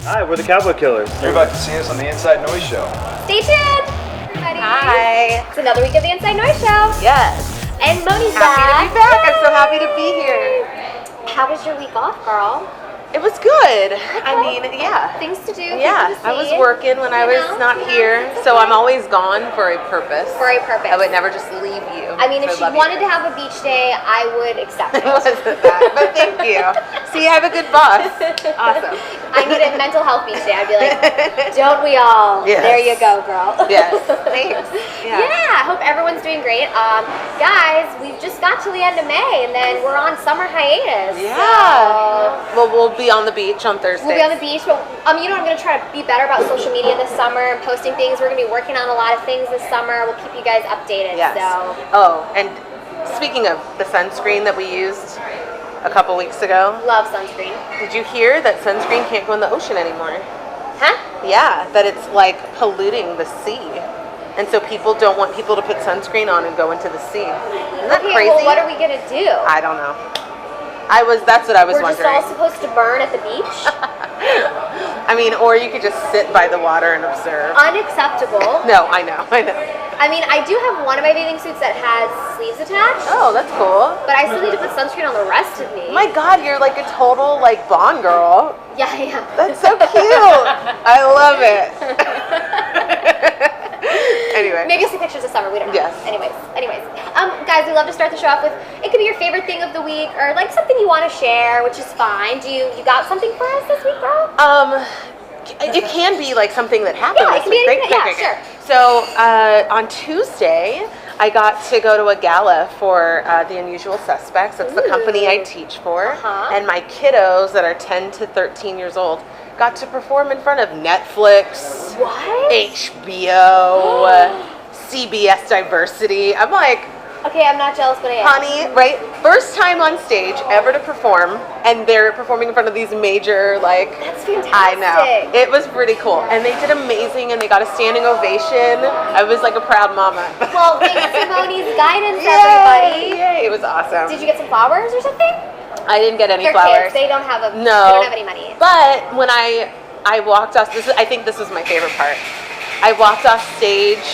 Hi, we're the Cowboy Killers. You're about to see us on the Inside Noise Show. Stay tuned, everybody. Hi. It's another week of the Inside Noise Show. Yes. And Moni's Happy to be back. I'm so happy to be here. How was your week off, girl? It was good. I mean, yeah. Things to do. Yeah, things to I was see. working when I was not here, so I'm always gone for a purpose. For a purpose. I would never just leave you. I mean, if she love wanted you. to have a beach day, I would accept it. It wasn't that, but thank you. See, I have a good boss. Awesome. I need a mental health beach day. I'd be like, don't we all? Yes. There you go, girl. Yes. Thanks. Yeah, I hope everyone's doing great. Guys, we've just got to the end of May, and then we're on summer hiatus. Yeah. So Well, we'll be on the beach on Thursday. we'll be on the beach, but you know, I'm going to try to be better about social media this summer and posting things. We're going to be working on a lot of things this summer. We'll keep you guys updated. Yes. So. Oh, and speaking of the sunscreen that we used a couple weeks ago, Love sunscreen. did you hear that sunscreen can't go in the ocean anymore? Huh? Yeah, that it's like polluting the sea. And so people don't want people to put sunscreen on and go into the sea. Isn't that Okay, crazy? well, what are we going to do? I don't know. That's what I was We're just wondering. all supposed to burn at the beach? I mean, or you could just sit by the water and observe. Unacceptable. No, I know. I mean, I do have one of my bathing suits that has sleeves attached, Oh, that's cool. but I still need to put sunscreen on the rest of me. My God, you're like a total like Bond girl. Yeah, I am. That's so cute. I love it. Anyway. Maybe you'll see pictures this summer. We don't know. Yes. Anyways. Guys, we love to start the show off with, it could be your favorite thing of the week or like something you want to share, which is fine. You got something for us this week, girl? It can be like something that happened Yeah, it this can be week. anything. Yeah, sure. So on Tuesday, I got to go to a gala for The Unusual Suspects. That's the company I teach for. Uh-huh. And my kiddos that are 10 to 13 years old got to perform in front of Netflix, What? HBO, CBS Diversity. I'm like, Okay, I'm not jealous, but I am. honey, right? First time on stage ever to perform, and they're performing in front of these major, like, That's fantastic. I know. It was pretty cool. And they did amazing, and they got a standing ovation. I was like a proud mama. Well, thanks to Moni's guidance, everybody. Yay, it was awesome. Did you get some flowers or something? I didn't get any They're flowers. kids. They don't have No. They don't have any money. But when I walked off, I think this was my favorite part. I walked off stage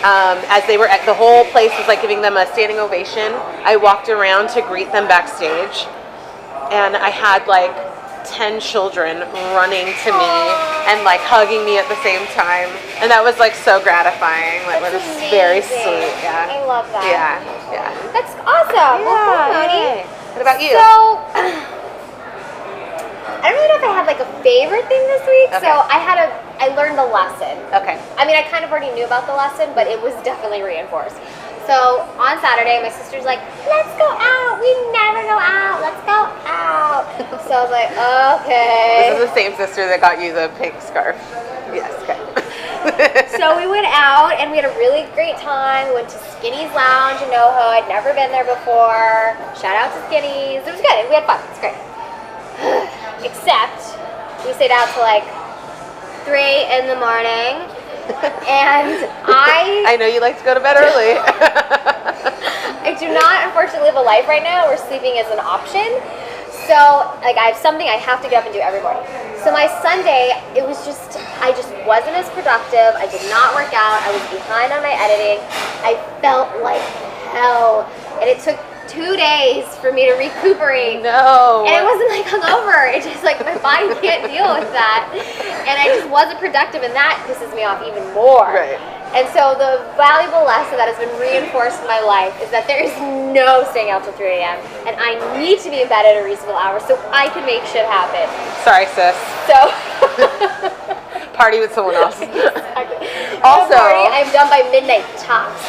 as they were the whole place was like giving them a standing ovation. I walked around to greet them backstage, and I had like 10 children running to me and like hugging me at the same time, and that was like so gratifying. That was That's very amazing. sweet. Yeah. I love that. Yeah. That's awesome. Well, cool, Moni. Yay. What about you? So, I don't really know if I had like a favorite thing this week. Okay. So I learned a lesson. Okay. I mean, I kind of already knew about the lesson, but it was definitely reinforced. So on Saturday, my sister's like, let's go out. We never go out. Let's go out. So I was like, okay. This is the same sister that got you the pink scarf. Yes. Okay. So we went out and we had a really great time. We went to Skinny's Lounge in NoHo. I'd never been there before. Shout out to Skinny's. It was good. We had fun. It's great. Except we stayed out till like 3 in the morning. And I know you like to go to bed early. I do not unfortunately live a life right now where sleeping is an option. So like I have something I have to get up and do every morning. So my Sunday, I just wasn't as productive. I did not work out. I was behind on my editing. I felt like hell. And it took 2 days for me to recuperate. No. And I wasn't like hungover. It's just like my body can't deal with that. And I just wasn't productive, and that pisses me off even more. Right. And so the valuable lesson that has been reinforced in my life is that there is no staying out till 3 a.m. And I need to be in bed at a reasonable hour so I can make shit happen. Sorry, sis. So Party with someone else. exactly. Also, I'm done by midnight tops.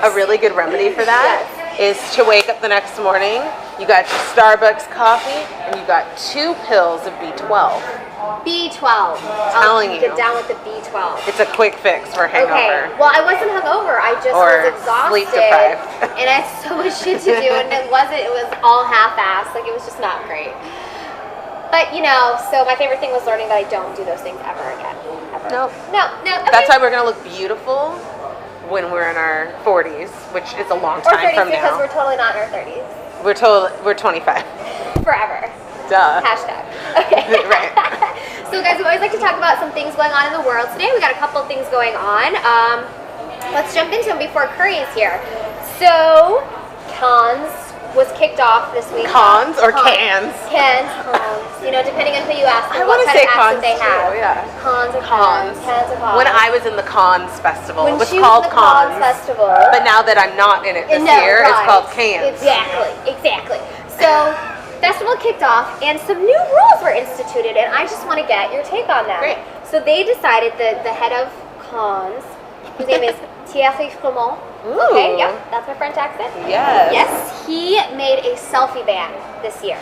a really good remedy for that is to wake up the next morning. You got your Starbucks coffee and you got 2 pills of B12. B12. Telling you. Get down with the B12. It's a quick fix for hangover. Okay. Well, I wasn't hungover. I just Or was exhausted. sleep deprived. And I had so much shit to do, and it was all half-assed. Like, it was just not great. But, so my favorite thing was learning that I don't do those things ever again. Ever. Nope. No. Okay. That's why we're going to look beautiful when we're in our 40s, which is a long or time 30s from because now. we're totally not in our 30s. We're 25. Forever. Duh. Hashtag. Okay. Right. we always like to talk about some things going on in the world. Today we got a couple of things going on. Let's jump into them before Curry is here. So, Cannes was kicked off this week. Cons or cans? Cans, you know, depending on who you ask I and what want to kind say of accent cons they have. too, yeah. Cons or Cons. cans or cons. When I was in the Cons Festival, When it was she called was in the Cons Cons. Festival. But now that I'm not in it this year, it's called Cans. Exactly. So, festival kicked off and some new rules were instituted, and I just want to get your take on that. Great. So they decided that the head of Cons, whose name is Thierry Flamand. Ooh. Okay, yep, that's my French accent. Yes. Yes, he made a selfie ban this year.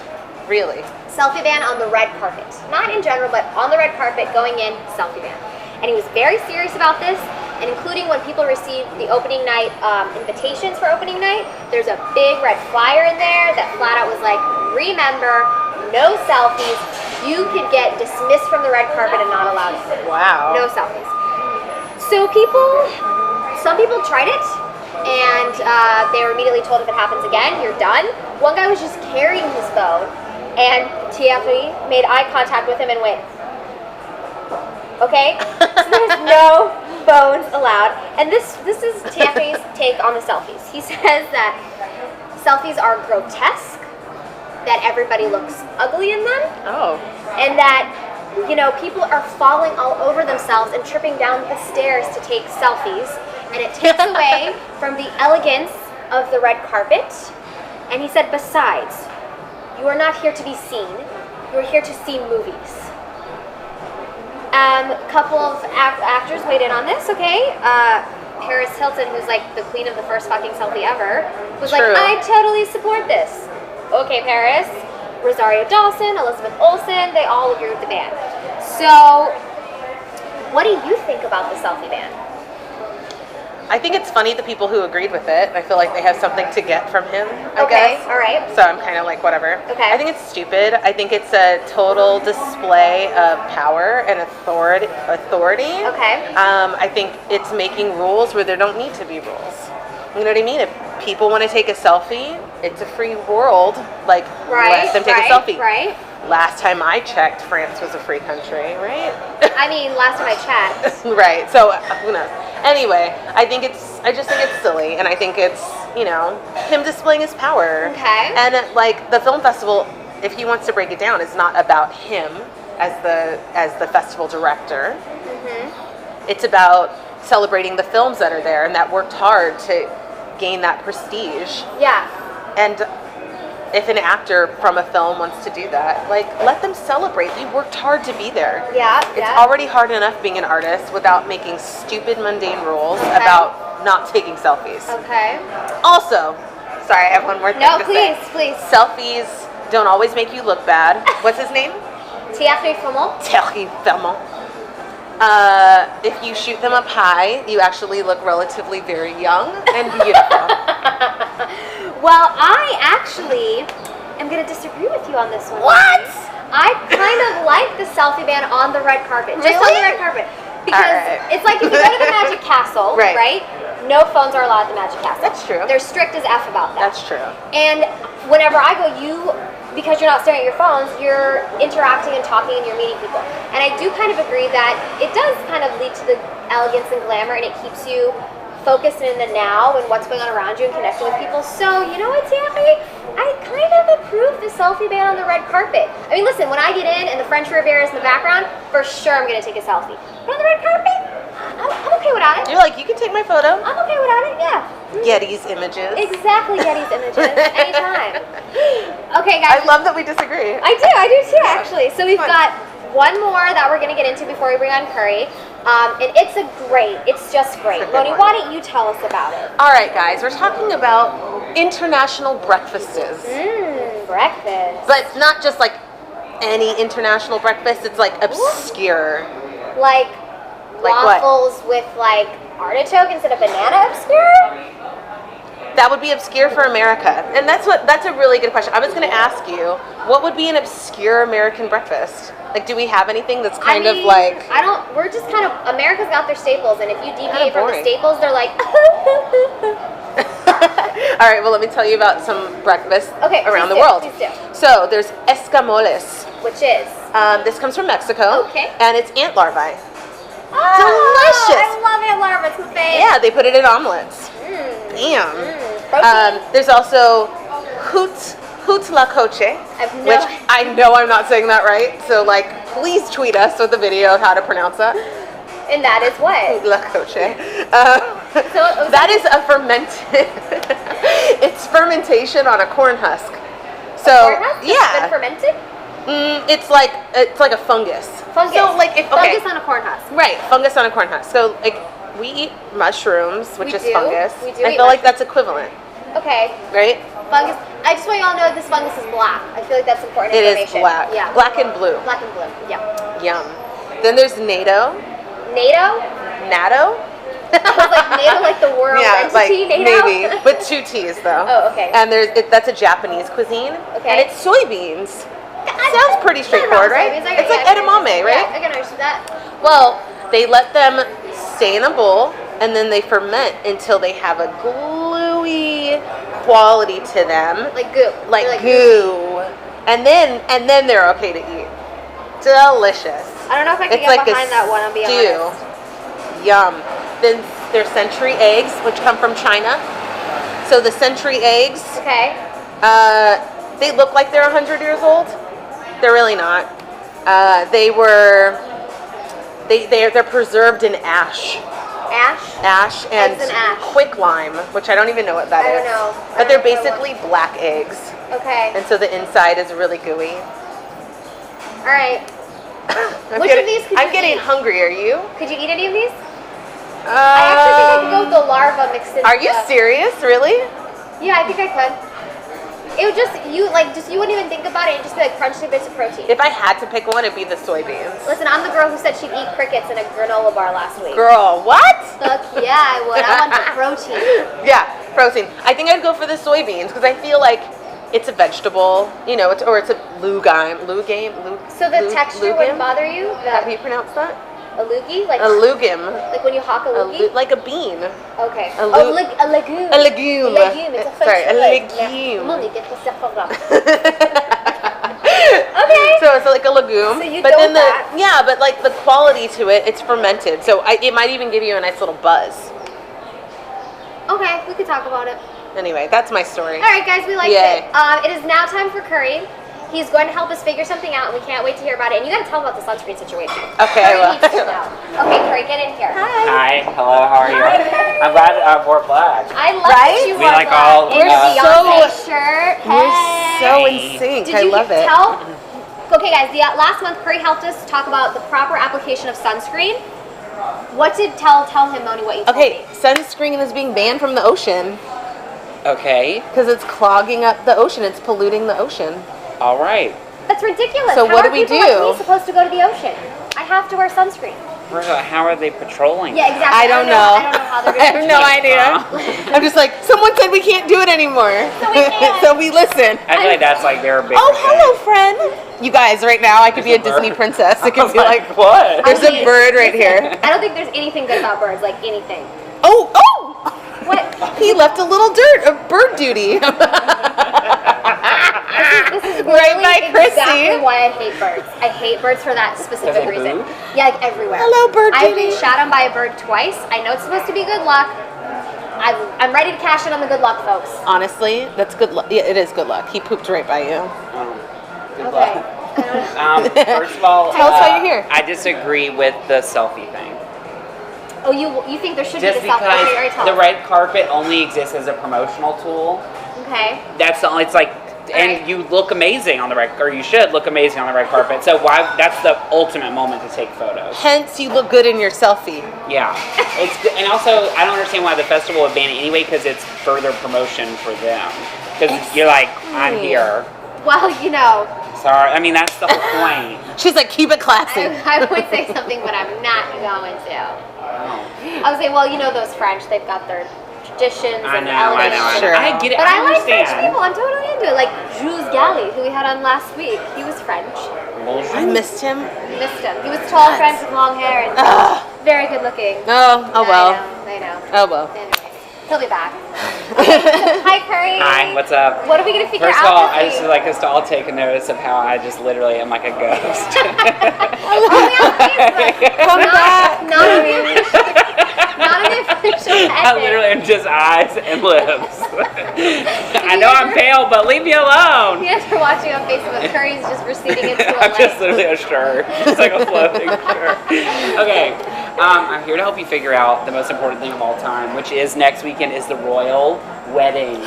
Really? Selfie ban on the red carpet. Not in general, but on the red carpet, going in, selfie ban. And he was very serious about this, and including when people received the opening night invitations for opening night, there's a big red flyer in there that flat out was like, remember, no selfies. You could get dismissed from the red carpet and not allowed in. Wow. No selfies. So some people tried it, and they were immediately told if it happens again, you're done. One guy was just carrying his phone, and Thierry made eye contact with him and went, okay? So there's no phones allowed. And this is Thierry's take on the selfies. He says that selfies are grotesque, that everybody looks ugly in them, Oh. and that, you know, people are falling all over themselves and tripping down the stairs to take selfies, and it takes away from the elegance of the red carpet. And he said, besides, you are not here to be seen, you are here to see movies. A couple of actors weighed in on this, okay? Paris Hilton, who's like the queen of the first fucking selfie ever, was True. like, I totally support this. Okay, Paris. Rosario Dawson, Elizabeth Olsen, they all agree with the ban. So, what do you think about the selfie ban? I think it's funny the people who agreed with it. I feel like they have something to get from him, I Okay, guess. all right. So I'm kind of like, whatever. Okay. I think it's stupid. I think it's a total display of power and authority. Okay. I think it's making rules where there don't need to be rules. You know what I mean? If people want to take a selfie, it's a free world. Like, let them take a selfie. Right. Last time I checked, France was a free country, right? I mean, last time I checked. Right. So who knows? Anyway, I just think it's silly, and I think it's, you know, him displaying his power. Okay. And like the film festival, if he wants to break it down, it's not about him as the festival director. Mm-hmm. It's about celebrating the films that are there and that worked hard to gain that prestige. Yeah. And if an actor from a film wants to do that, like, let them celebrate. They worked hard to be there. Yeah. It's already hard enough being an artist without making stupid, mundane rules about not taking selfies. Okay. Also, sorry, I have one more thing No, to say. please. Selfies don't always make you look bad. What's his name? Thierry Flamand. Thierry Flamand. If you shoot them up high, you actually look relatively very young and beautiful. Well, I actually am going to disagree with you on this one. What? I kind of like the selfie ban on the red carpet. Just on Really? the red carpet. Because Alright. it's like if you go to the Magic Castle, Right. right? No phones are allowed at the Magic Castle. That's true. They're strict as F about that. That's true. And whenever I go, because you're not staring at your phones, you're interacting and talking and you're meeting people. And I do kind of agree that it does kind of lead to the elegance and glamour, and it keeps you focused in the now and what's going on around you and connecting with people. So, you know what, Thierry? I kind of approve the selfie ban on the red carpet. I mean, listen, when I get in and the French Riviera is in the background, for sure I'm going to take a selfie. But on the red carpet, I'm okay without it. You're like, you can take my photo. I'm okay without it, yeah. Getty's images. Exactly, Getty's images. Anytime. Okay, guys. I love that we disagree. I do too, actually. So we've got one more that we're going to get into before we bring on Curry. And it's just great. It's a good Moni, one. why don't you tell us about it? All right, guys, we're talking about international breakfasts. Breakfast. But not just like any international breakfast, it's like obscure. Like Like waffles with like artichoke instead of banana obscure? That would be obscure for America. And that's a really good question. I was going to ask you, what would be an obscure American breakfast? Like, do we have anything that's kind of like... we're just kind of, America's got their staples, and if you deviate from the boring. staples, they're like... All right, well, let me tell you about some breakfasts around the world. Please do. So, there's escamoles. Which is? This comes from Mexico. Okay. And it's ant larvae. Oh, Delicious. I love ant larvae. It's my favorite. Yeah, they put it in omelets. Damn. Protein. There's also hoot la coche, I've no- which I know I'm not saying that right. So like, please tweet us with a video of how to pronounce that. And that is what? Hoot la coche. So That is a fermented. It's fermentation on a corn husk. So corn husk? It's yeah, been fermented? it's like a fungus. Fungus. So like if okay, Fungus on a corn husk. right, fungus on a corn husk. So like we eat mushrooms, which We is do. fungus. We do I eat feel like that's equivalent, Okay. right? Fungus. I just want you all to know this fungus is black. I feel like that's important It is information. black. Yeah. Black and blue. Black and blue. Yeah. Yum. Then there's NATO. NATO? NATO? I was like NATO, like the world entity. NATO. maybe, with 2 T's though. Oh, okay. And that's a Japanese cuisine. Okay. And it's soybeans. Sounds pretty straightforward, right? It's like edamame, right? Yeah, I can understand that. Well, they let them stay in a bowl and then they ferment until they have a gluey quality to them. Like goo. Like They're goo. And then they're okay to eat. Delicious. I don't know if I can It's get like behind a that one, I'll be stew. honest. Yum. Then there's century eggs, which come from China. So the century eggs, Okay. they look like they're 100 years old. They're really not. They're preserved in ash. Ash? And Eggs in ash. quicklime, which I don't even know what that I is. don't know. But they're I don't know basically black eggs. Okay. And so the inside is really gooey. Alright. I'm Which getting, of these could I'm you getting eat? hungry. Are you? Could you eat any of these? I actually think I could go with the larva mixed in. Are you serious? Really? Yeah, I think I could. It would just you wouldn't even think about it. It'd just be like crunchy bits of protein. If I had to pick one, it'd be the soybeans. Listen, I'm the girl who said she'd eat crickets in a granola bar last week. Girl, what? Fuck yeah, I would. I want the protein. Yeah, protein. I think I'd go for the soybeans because I feel like it's a vegetable, you know, it's a lugime. So the texture wouldn't bother you? How do you pronounce that? A loogie? Like A lugim. Like when you hawk a loogie? Like a bean. Okay. A A legume. A legume. A legume. It's a French Sorry, a word. legume. Money, get the stuff from them. Okay. So it's like a legume. So you but go then with that. yeah, but like the quality to it, it's fermented. So it might even give you a nice little buzz. Okay, we could talk about it. Anyway, that's my story. All right, guys, we liked Yay. it. It is now time for Curry. He's going to help us figure something out, and we can't wait to hear about it. And you got to tell him about the sunscreen situation. Okay, Curry I will. needs to know. Okay, Curry, get in here. Hi, hello, how are you? I'm glad I wore black. I love Right? that you We wore like black all, in uh, Beyonce shirt. You're so Hey. in sync. Did I you love it. tell? Okay, guys. Last month, Curry helped us talk about the proper application of sunscreen. What did tell him, Moni? What you told Okay, me? sunscreen is being banned from the ocean Okay, because it's clogging up the ocean. It's polluting the ocean. all right. That's ridiculous. So How what are do we people do? Like me supposed to go to the ocean? I have to wear sunscreen. First of all, how are they patrolling? Yeah, exactly. I don't know. I don't know how they're I doing have no idea. I'm just like, someone said we can't do it anymore. So we can't. So we listen. I feel like that's like their big Oh, hello, friend. You guys, right now, I could be a There's a Disney bird. princess. It I could was be like, what? there's a bird right Listen, here. I don't think there's anything good about birds, like anything. Oh! What? He left a little dirt of bird duty. This is Right really by Chrissy. exactly why I hate birds. I hate birds for that specific Does it reason. move? Yeah, like everywhere. Hello, bird I've duty. been shot on by a bird twice. I know it's supposed to be good luck. I'm ready to cash in on the good luck, folks. Honestly, that's good luck. Yeah, it is good luck. He pooped right by you. Good Okay. luck. I don't know. First of all, Tell us why you're here. I disagree with the selfie thing. Oh, you think there should Just be the selfie? Okay, already because tell the us. red carpet only exists as a promotional tool. Okay. That's the only, it's like, and Alright. you look amazing on the red, or you should look amazing on the red carpet. So why? That's the ultimate moment to take photos. Hence, you look good in your selfie. Yeah, it's good. And also I don't understand why the festival would ban it anyway, because it's further promotion for them. Because you're like, I'm here. Well, you know, Sorry, I mean that's the whole point. She's like, keep it classy. I would say something, but I'm not going to. Oh. I would say, well, you know those French, they've got their traditions I and know, I know, I know. Sure. I get it. But I like understand. French people. I'm totally into it. Like Jules Galli, who we had on last week. He was French. I missed him. Missed him. He was tall, French with long hair, and Ugh. very good looking. Oh well. I know. Oh well. Anyway. He'll be back. Hi, Curry. Hi, what's up? What are we gonna figure First of out all, this I just week? would like us to all take a notice of how I just literally am like a ghost. Only on Facebook. Come back. Not on the official I method. literally am just eyes and lips. I know I'm pale, but leave me alone. You guys are watching on Facebook. Curry's just receding into a I'm just light. literally a shirt. It's like a floating shirt. Okay, I'm here to help you figure out the most important thing of all time, which is next weekend is the royal wedding.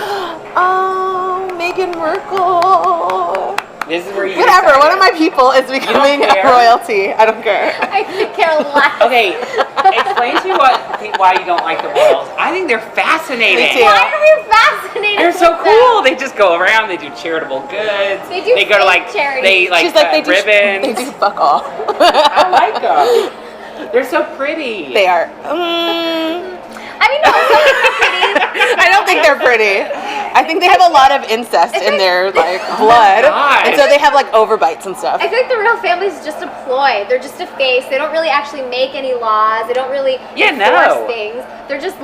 Oh, Meghan Markle. This is where you Whatever, get one of my excited. people is becoming a care? royalty. I don't care. I could care less. Okay, explain to me why you don't like the royals. I think they're fascinating. Me too. Why are you fascinated? They're so with cool. them? They just go around. They do charitable goods. They do go to fake like charity. they like She's like, cut ribbons. they do fuck all. I like them. They're so pretty. They are. I mean, no, some of them are pretty. I don't think they're pretty. I think they have a lot of incest in their like blood, God. and so they have like overbites and stuff. I feel like the royal family is just a ploy. They're just a face. They don't really actually make any laws. They don't really enforce things. They're just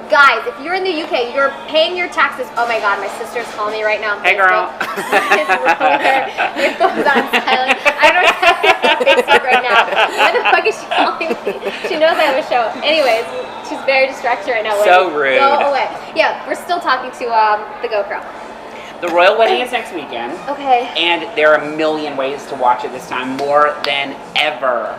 guys. If you're in the UK, you're paying your taxes. Oh my God, my sister's calling me right now. on Hey, Facebook. Your phone's on silent. I don't know on Facebook right now. Why the fuck is she calling me? She knows I have a show. Anyways, she's very distracted right now. So rude. Go away. Yeah, we're still talking to the GoPro. The royal wedding is next weekend. Okay. And there are a million ways to watch it this time, more than ever.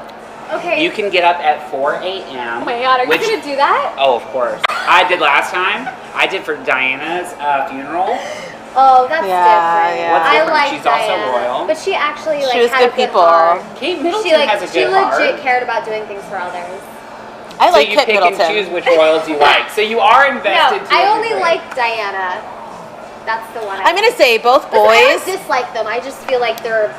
Okay. You can get up at 4 a.m. Oh my God, are you gonna do that? Oh, of course. I did last time. I did for Diana's funeral. Oh, that's Yeah, different. yeah. What's I different? like She's also Diana, royal. but she actually like She was had good a good people. heart. Kate Middleton She has a she good legit heart. cared about doing things for others. I like so you Kit pick Middleton. and choose which royals you like. So you are invested. No, I only like Diana. That's the one. I'm gonna say both I don't boys. dislike them. I just feel like they're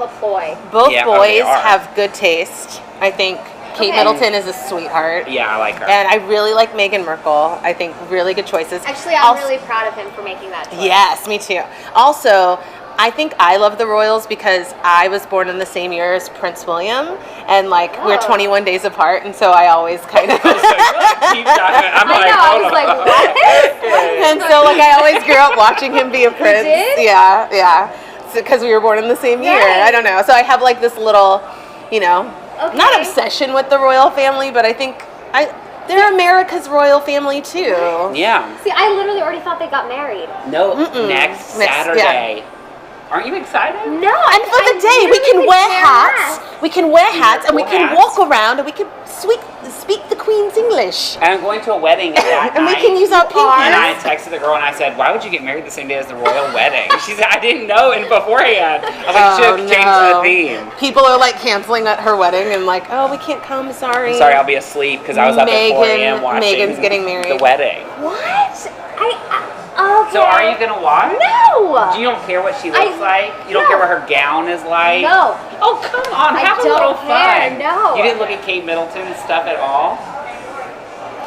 a ploy. Both Yeah, oh, they boys are. have good taste. I think Kate Okay. Middleton is a sweetheart. Yeah, I like her. And I really like Meghan Markle. I think really good choices. Actually, I'm really proud of him for making that choice. Yes, me too. Also, I think I love the royals because I was born in the same year as Prince William, and like we're Oh. 21 days apart, and so I always kind of. So you like keep talking. I'm I like, know, I hold was on. like, what? And so, like, I always grew up watching him be a prince. did? Yeah, yeah. Because we were born in the same year. Nice. I don't know. So I have like this little, you know, Okay. not obsession with the royal family, but I think they're America's royal family too. Yeah. See, I literally already thought they got married. No, next Saturday. Aren't you excited? No, And for the day, we can wear hats. We can wear hats, and we cool can hats. walk around, and we can speak the Queen's English, And I'm going to a wedding that and we night. can use our And I pinkies. texted the girl and I said, "Why would you get married the same day as the royal wedding?" She said, "I didn't know in beforehand." I was like, "You should have changed the theme." People are like canceling at her wedding and like, oh, we can't come. Sorry. I'm sorry, I'll be asleep because I was up at 4 a.m. watching Megan's getting married. the wedding. What? Okay. So are you gonna watch? No. You don't care what she looks like? You don't no. care what her gown is like? No. Oh, come on, I have a don't little care, fun. no. You didn't look at Kate Middleton's stuff at all?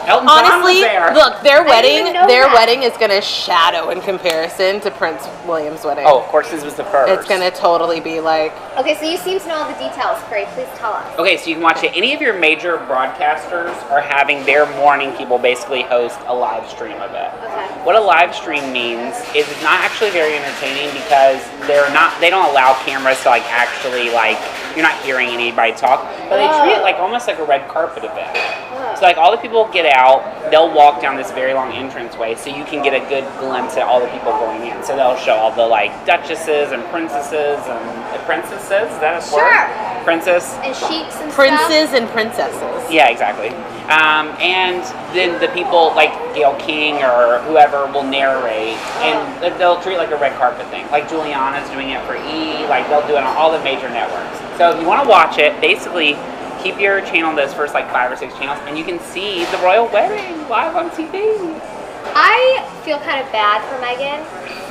Elton John was Honestly, there. look, their didn't even know that. wedding is gonna shadow in comparison to Prince William's wedding. Oh, of course, this was the first. It's gonna totally be like. Okay, so you seem to know all the details. Great, please tell us. Okay, so you can watch it. Any of your major broadcasters are having their morning people basically host a live stream of it. Okay. What a live stream means is it's not actually very entertaining because they don't allow cameras to like actually like you're not hearing anybody talk, but they treat it like almost like a red carpet event. So like all the people get out, they'll walk down this very long entranceway so you can get a good glimpse at all the people going in. So they'll show all the like duchesses and princesses and princesses, is that a word? Sure. Princess. And sheiks and Princes and princesses. Yeah, exactly. And then the people like Gayle King or whoever will narrate, and they'll treat it like a red carpet thing. Like Juliana's doing it for E, like they'll do it on all the major networks. So if you want to watch it, basically keep your channel those first like 5 or 6 channels, and you can see the royal wedding live on TV. I feel kind of bad for Megan.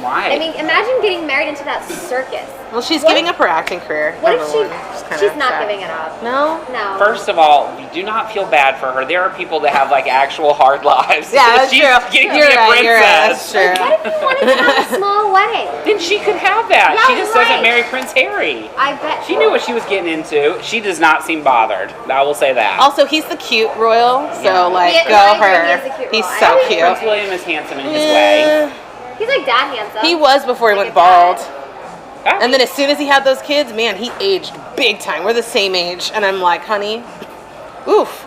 Why? I mean, imagine getting married into that circus. Well, she's What giving if- up her acting career. What if number she one. She's kind She's of not sad. giving it up. No? No. First of all, we do not feel bad for her. There are people that have like actual hard lives. Yeah, that's She's true. getting You're to be a right, you're right, that's princess. true. What if you wanted to have a small wedding? Then she could have that. Yeah, she just right. doesn't marry Prince Harry. I bet She knew what she was getting into. She does not seem bothered. I will say that. Also, he's the cute royal, so Yeah. like, Yeah, go I agree, her. he is a cute He's royal. so I cute. Prince William is handsome in his way. Yeah. he's like dad handsome. He was before he Like went a dad. bald. And then as soon as he had those kids, man, he aged big time. We're the same age. And I'm like, honey, oof.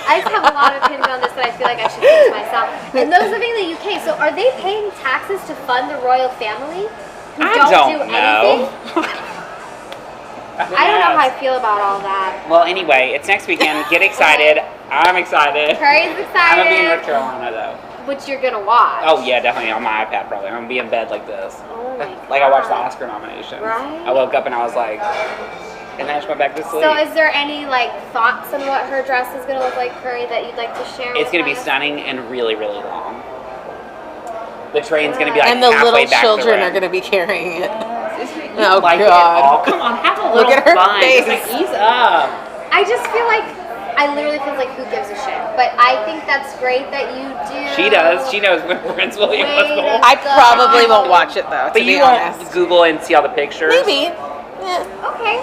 I just have a lot of opinions on this that I feel like I should keep to myself. And those living in the UK, so are they paying taxes to fund the royal family? Who I don't don't do know. anything? I don't know how I feel about all that. Well, anyway, it's next weekend. Get excited. I'm excited. Curry's I'm excited. gonna be in North Carolina though. Which you're gonna watch. Oh yeah, definitely on my iPad probably. I'm gonna be in bed like this. Oh my Like I watched the God. Oscar nominations. Right. I woke up and I was like, and then I just went back to sleep. So is there any like thoughts on what her dress is gonna look like, Curry, that you'd like to share? It's with gonna be us? stunning and really, really long. The train's gonna be like And the halfway little back children the are going to be carrying it. You Oh, like God. it all. Come on, have a little Look at her fun. face. Just like ease up. I just feel like I literally feel like who gives a shit. But I think that's great that you do. She does. She knows when Prince William was Way to born. go. I probably won't watch it, though, to But be you honest. won't Google and see all the pictures. Maybe. Yeah. Okay.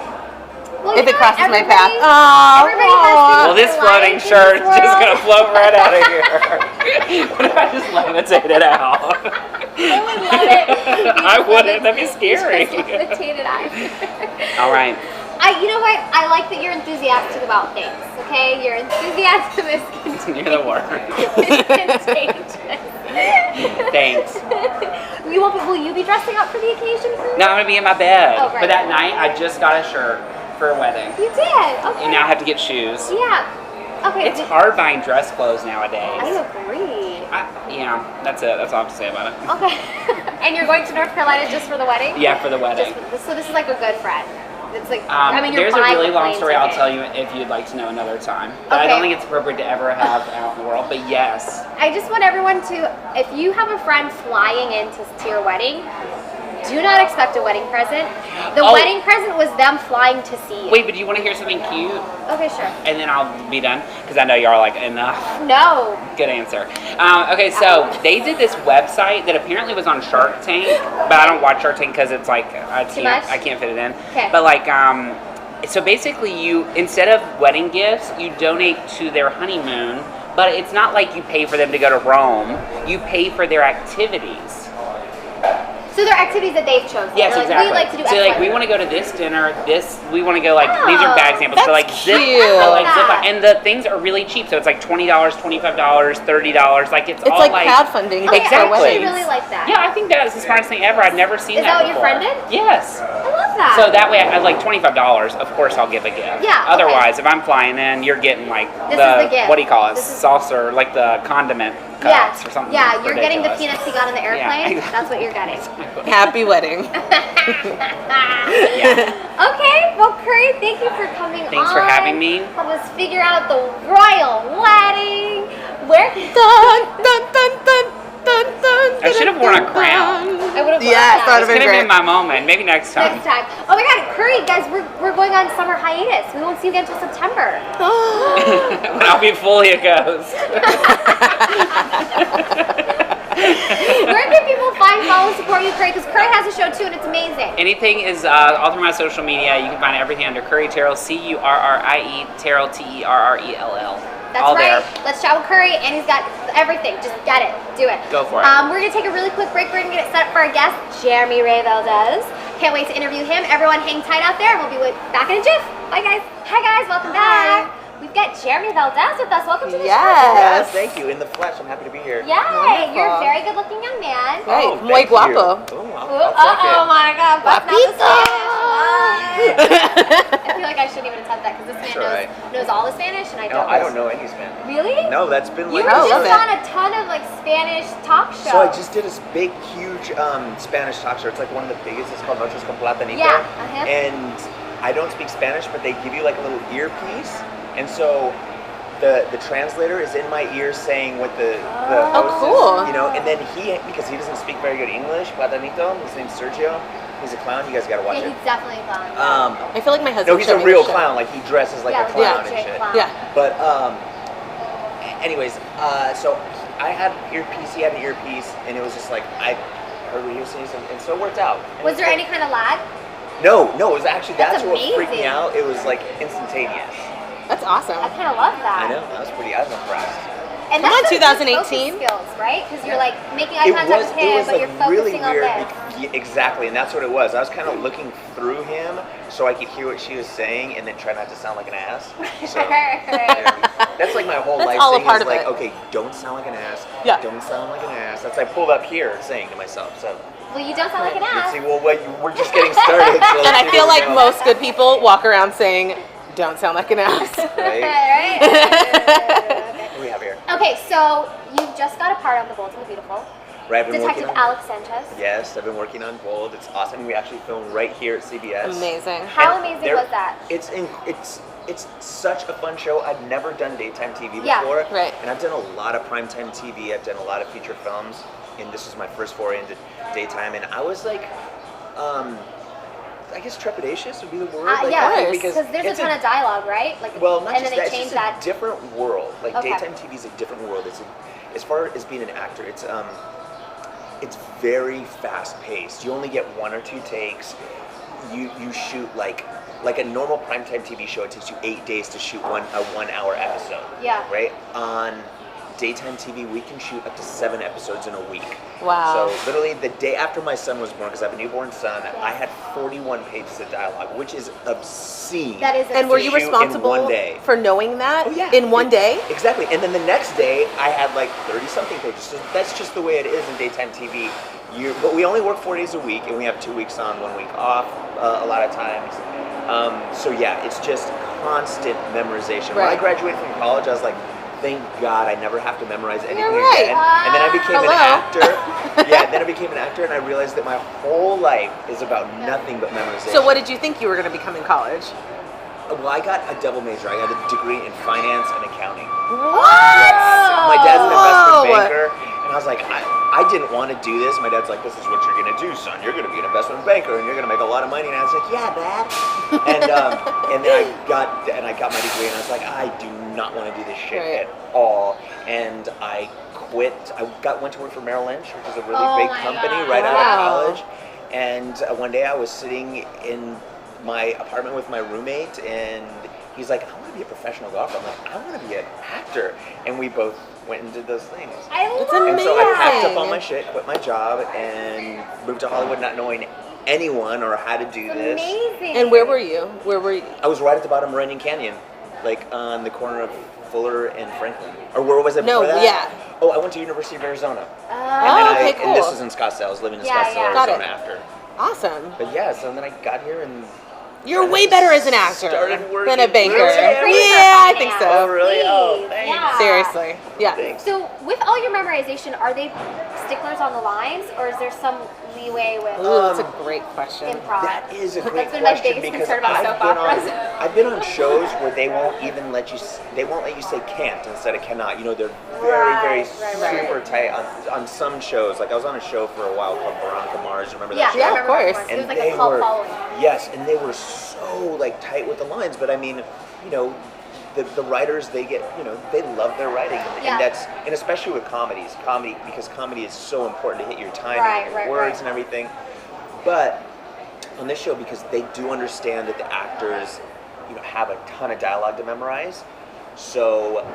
Well, If you it know what? crosses my path. Everybody- Oh, everybody has things Well, in this their floating life in shirt is this just gonna world. float right out of here. What if I just levitate it out? I would love it. I wouldn't. That'd be scary. Just levitated eyes. All right. You know what? I like that you're enthusiastic about things. Okay, your enthusiasm is You're the worst. contagious. Thanks. Will you be dressing up for the occasion? For No, I'm gonna be in my bed. Oh, right. But that night, I just got a shirt for a wedding, You did. Okay. and now I have to get shoes. Yeah. Okay. It's hard buying dress clothes nowadays. I agree. Yeah, that's it. That's all I have to say about it. Okay. And you're going to North Carolina just for the wedding? Yeah, for the wedding. So this is like a good friend. It's like I mean, you're There's a buying really long plane story I'll ticket. tell you if you'd like to know another time. But I don't Okay. think it's appropriate to ever have out in the world. But yes, I just want everyone to, if you have a friend flying into your wedding, do not expect a wedding present. The Oh. wedding present was them flying to see you. wait, but do you want to hear something cute? Okay, sure. And then I'll be done because I know y'all are like enough. No. Good answer. Okay, so they did this website that apparently was on Shark Tank, but I don't watch Shark Tank because it's like I Too much? can't fit it in. Okay. But like so basically you instead of wedding gifts, you donate to their honeymoon, but it's not like you pay for them to go to Rome. You pay for their activities. So they're activities that they've chosen. Yes, They're exactly. We like to do so X, like Y, we Z. want to go to this dinner. We want to go like these are bag samples. So like that's zip, cute. so, like zip, Yeah. and the things are really cheap. So it's like $20, $25, $30. Like it's It's all like crowdfunding Okay, Exactly. I for actually weddings. really like that. Yeah, I think that is the smartest thing ever. I've never seen Is that what your before. friend did? Yes. I love that. So that way, I like $25. Of course, I'll give a gift. Yeah, okay. Otherwise, if I'm flying in, you're getting like This is the gift. what do you call it? This is- Salsa or like the condiment yeah, cups or something. yeah, you're getting the ridiculous. peanuts you got on the airplane. exactly. That's what you're getting. Happy wedding. Yeah. Okay, well, Curry, thank you for coming on. Thanks for having me. Help us figure out the royal wedding. Where? Dun, dun, dun, dun, dun, dun, I should have worn a dun, crown. dun. I would have. Yes, that It's would've gonna been be my moment. Maybe next time. Next time. Oh my God, Curry, guys, we're going on summer hiatus. We won't see you again until September. When I'll be fully a ghost. Where can people find, follow, support you, Curry? Because Curry has a show too, and it's amazing. Anything is all through my social media. You can find everything under Curry Terrell, Currie, Terrell, Terrell. That's all right. there. Let's chat with Curry, and he's got everything. Just get it. Do it. Go for it. We're going to take a really quick break. We're going to get it set up for our guest, Jeremy Ray Valdez. Can't wait to interview him. Everyone hang tight out there. We'll be back in a jiff. Bye, guys. Hi, guys. Welcome back. We've got Jeremy Valdez with us. Welcome to the show. Yes. Yes, thank you. In the flesh, I'm happy to be here. Yay. You're a Wonderful. very good-looking young man. Right, Oh, muy thank you. guapo. Oh, Ooh, I'll take it. my God. Bust out the Guapito. Spanish. What? I feel like I shouldn't even attempt that because this man That's all right. knows all the Spanish and I No, don't. I don't know any Spanish. Really? No, that's been You like. were I love just it. on a ton of like Spanish talk shows. So I just did a big, huge Spanish talk show. It's like one of the biggest. It's called Noches con Platanito. Yeah, uh-huh. And I don't speak Spanish, but they give you like a little earpiece, and so the translator is in my ear saying what the Oh, host cool. is, you know, and then he, because he doesn't speak very good English, Platanito, his name's Sergio, He's a clown. You guys gotta watch Yeah, it. he's definitely a clown. I feel like my husband. No, he's showed a me real the show. clown. Like he dresses like a clown and shit. Clown. Yeah. But anyways, so I had earpiece. He had an earpiece, and it was just like I heard what he was saying, and so it worked out. And Was it there good. any kind of lag? No, it was actually That's what freaked me amazing. out. It was like instantaneous. That's awesome. I kind of love that. I know. I was impressed. And Come that's on, some good 2018. focus skills, right? Because you're like making eye contact with him, but you're really focusing on weird. this. Yeah, exactly, and that's what it was. I was kind of looking through him so I could hear what she was saying and then try not to sound like an ass. So, yeah. That's like my whole That's life all a thing part is of like, it. okay, don't sound like an ass. Yeah. Don't sound like an ass. That's I pulled up here saying to myself. So Well, you don't sound like an you ass. see, well, we're just getting started. So And let's I see feel where we like go. most good people walk around saying, "Don't sound like an ass." Right? Right? What do we have here? Okay, so you've just got a part on The Bold and the Beautiful. Right, I've been Detective working on. Alex Sanchez. Yes, I've been working on Bold. It's awesome. We actually filmed right here at CBS. Amazing. How And amazing there- was that? It's such a fun show. I've never done daytime TV Yeah, before, right. and I've done a lot of primetime TV. I've done a lot of feature films, and this was my first foray into daytime. And I was like, I guess trepidatious would be the word. Like, Yeah, because because there's a it's ton of dialogue, right? Like, well, not and just then that. they It's changed just that. a different world. Like Okay. daytime TV is a different world. As far as being an actor, it's very fast paced. You only get one or two takes. You shoot like a normal primetime TV show. It takes you 8 days to shoot a 1 hour episode. Yeah. Right? On daytime TV, we can shoot up to 7 episodes in a week. Wow. So literally the day after my son was born, because I have a newborn son, I had 41 pages of dialogue, which is obscene. That is And were you shoot in responsible one day. for knowing that Oh, yeah. in one day? Exactly. And then the next day, I had like 30-something pages. So that's just the way it is in daytime TV. But we only work 4 days a week, and we have 2 weeks on, 1 week off a lot of times. So yeah, it's just constant memorization. When I Right. graduated from college, I was like, thank God I never have to memorize anything right. again. And then I became an Hello. actor. Yeah, then I became an actor, and I realized that my whole life is about nothing but memorization. So what did you think you were going to become in college? Well, I got a double major. I got a degree in finance and accounting. What? My dad's an investment Whoa. banker, and I was like, I didn't want to do this. My dad's like, this is what you're gonna do, son. You're gonna be an investment banker, and you're gonna make a lot of money. And I was like, yeah, Dad. And then I got my degree, and I was like, I do not want to do this shit Right. at all. And I quit. I went to work for Merrill Lynch, which is a really Oh big my company God. right out Wow. of college. And one day I was sitting in my apartment with my roommate, and he's like, I want to be a professional golfer. I'm like, I want to be an actor. And we both went and did those things. I love It's And so I packed up Amazing. all my shit, quit my job, and moved to Hollywood not knowing anyone or how to do this. Amazing. And where were you? Where were you? I was right at the bottom of Runyon Canyon, like on the corner of Fuller and Franklin. Or where was it No, before that? yeah. Oh, I went to University of Arizona. Oh, And okay, and this cool. was in Scottsdale. I was living in Yeah, Scottsdale, yeah. Got Arizona it. after. Awesome. But yeah, so then I got here and You're way better as an actor started than working. a banker. Really? Yeah, I think Oh, so. really? Oh, Please, thanks. yeah. Seriously. Yeah. Thanks. So with all your memorization, are they sticklers on the lines, or is there some leeway with Ooh, that's a great question. improv? That is a great That's been my question biggest because concern about soap operas. I've been on shows where they won't even let you say can't instead of cannot. You know, they're very Right, right. super tight on some shows. Like I was on a show for a while called Veronica Mars. Remember that Yeah, show? Yeah, I of remember course. that one. It was And like a cult following. yes, and they were so like tight with the lines. But I mean, you know, the writers they get, you know, they love their writing, Yeah. and especially with comedy because comedy is so important to hit your timing, Right, your right, words, right. and everything. But on this show, because they do understand that the actors, you know, have a ton of dialogue to memorize, so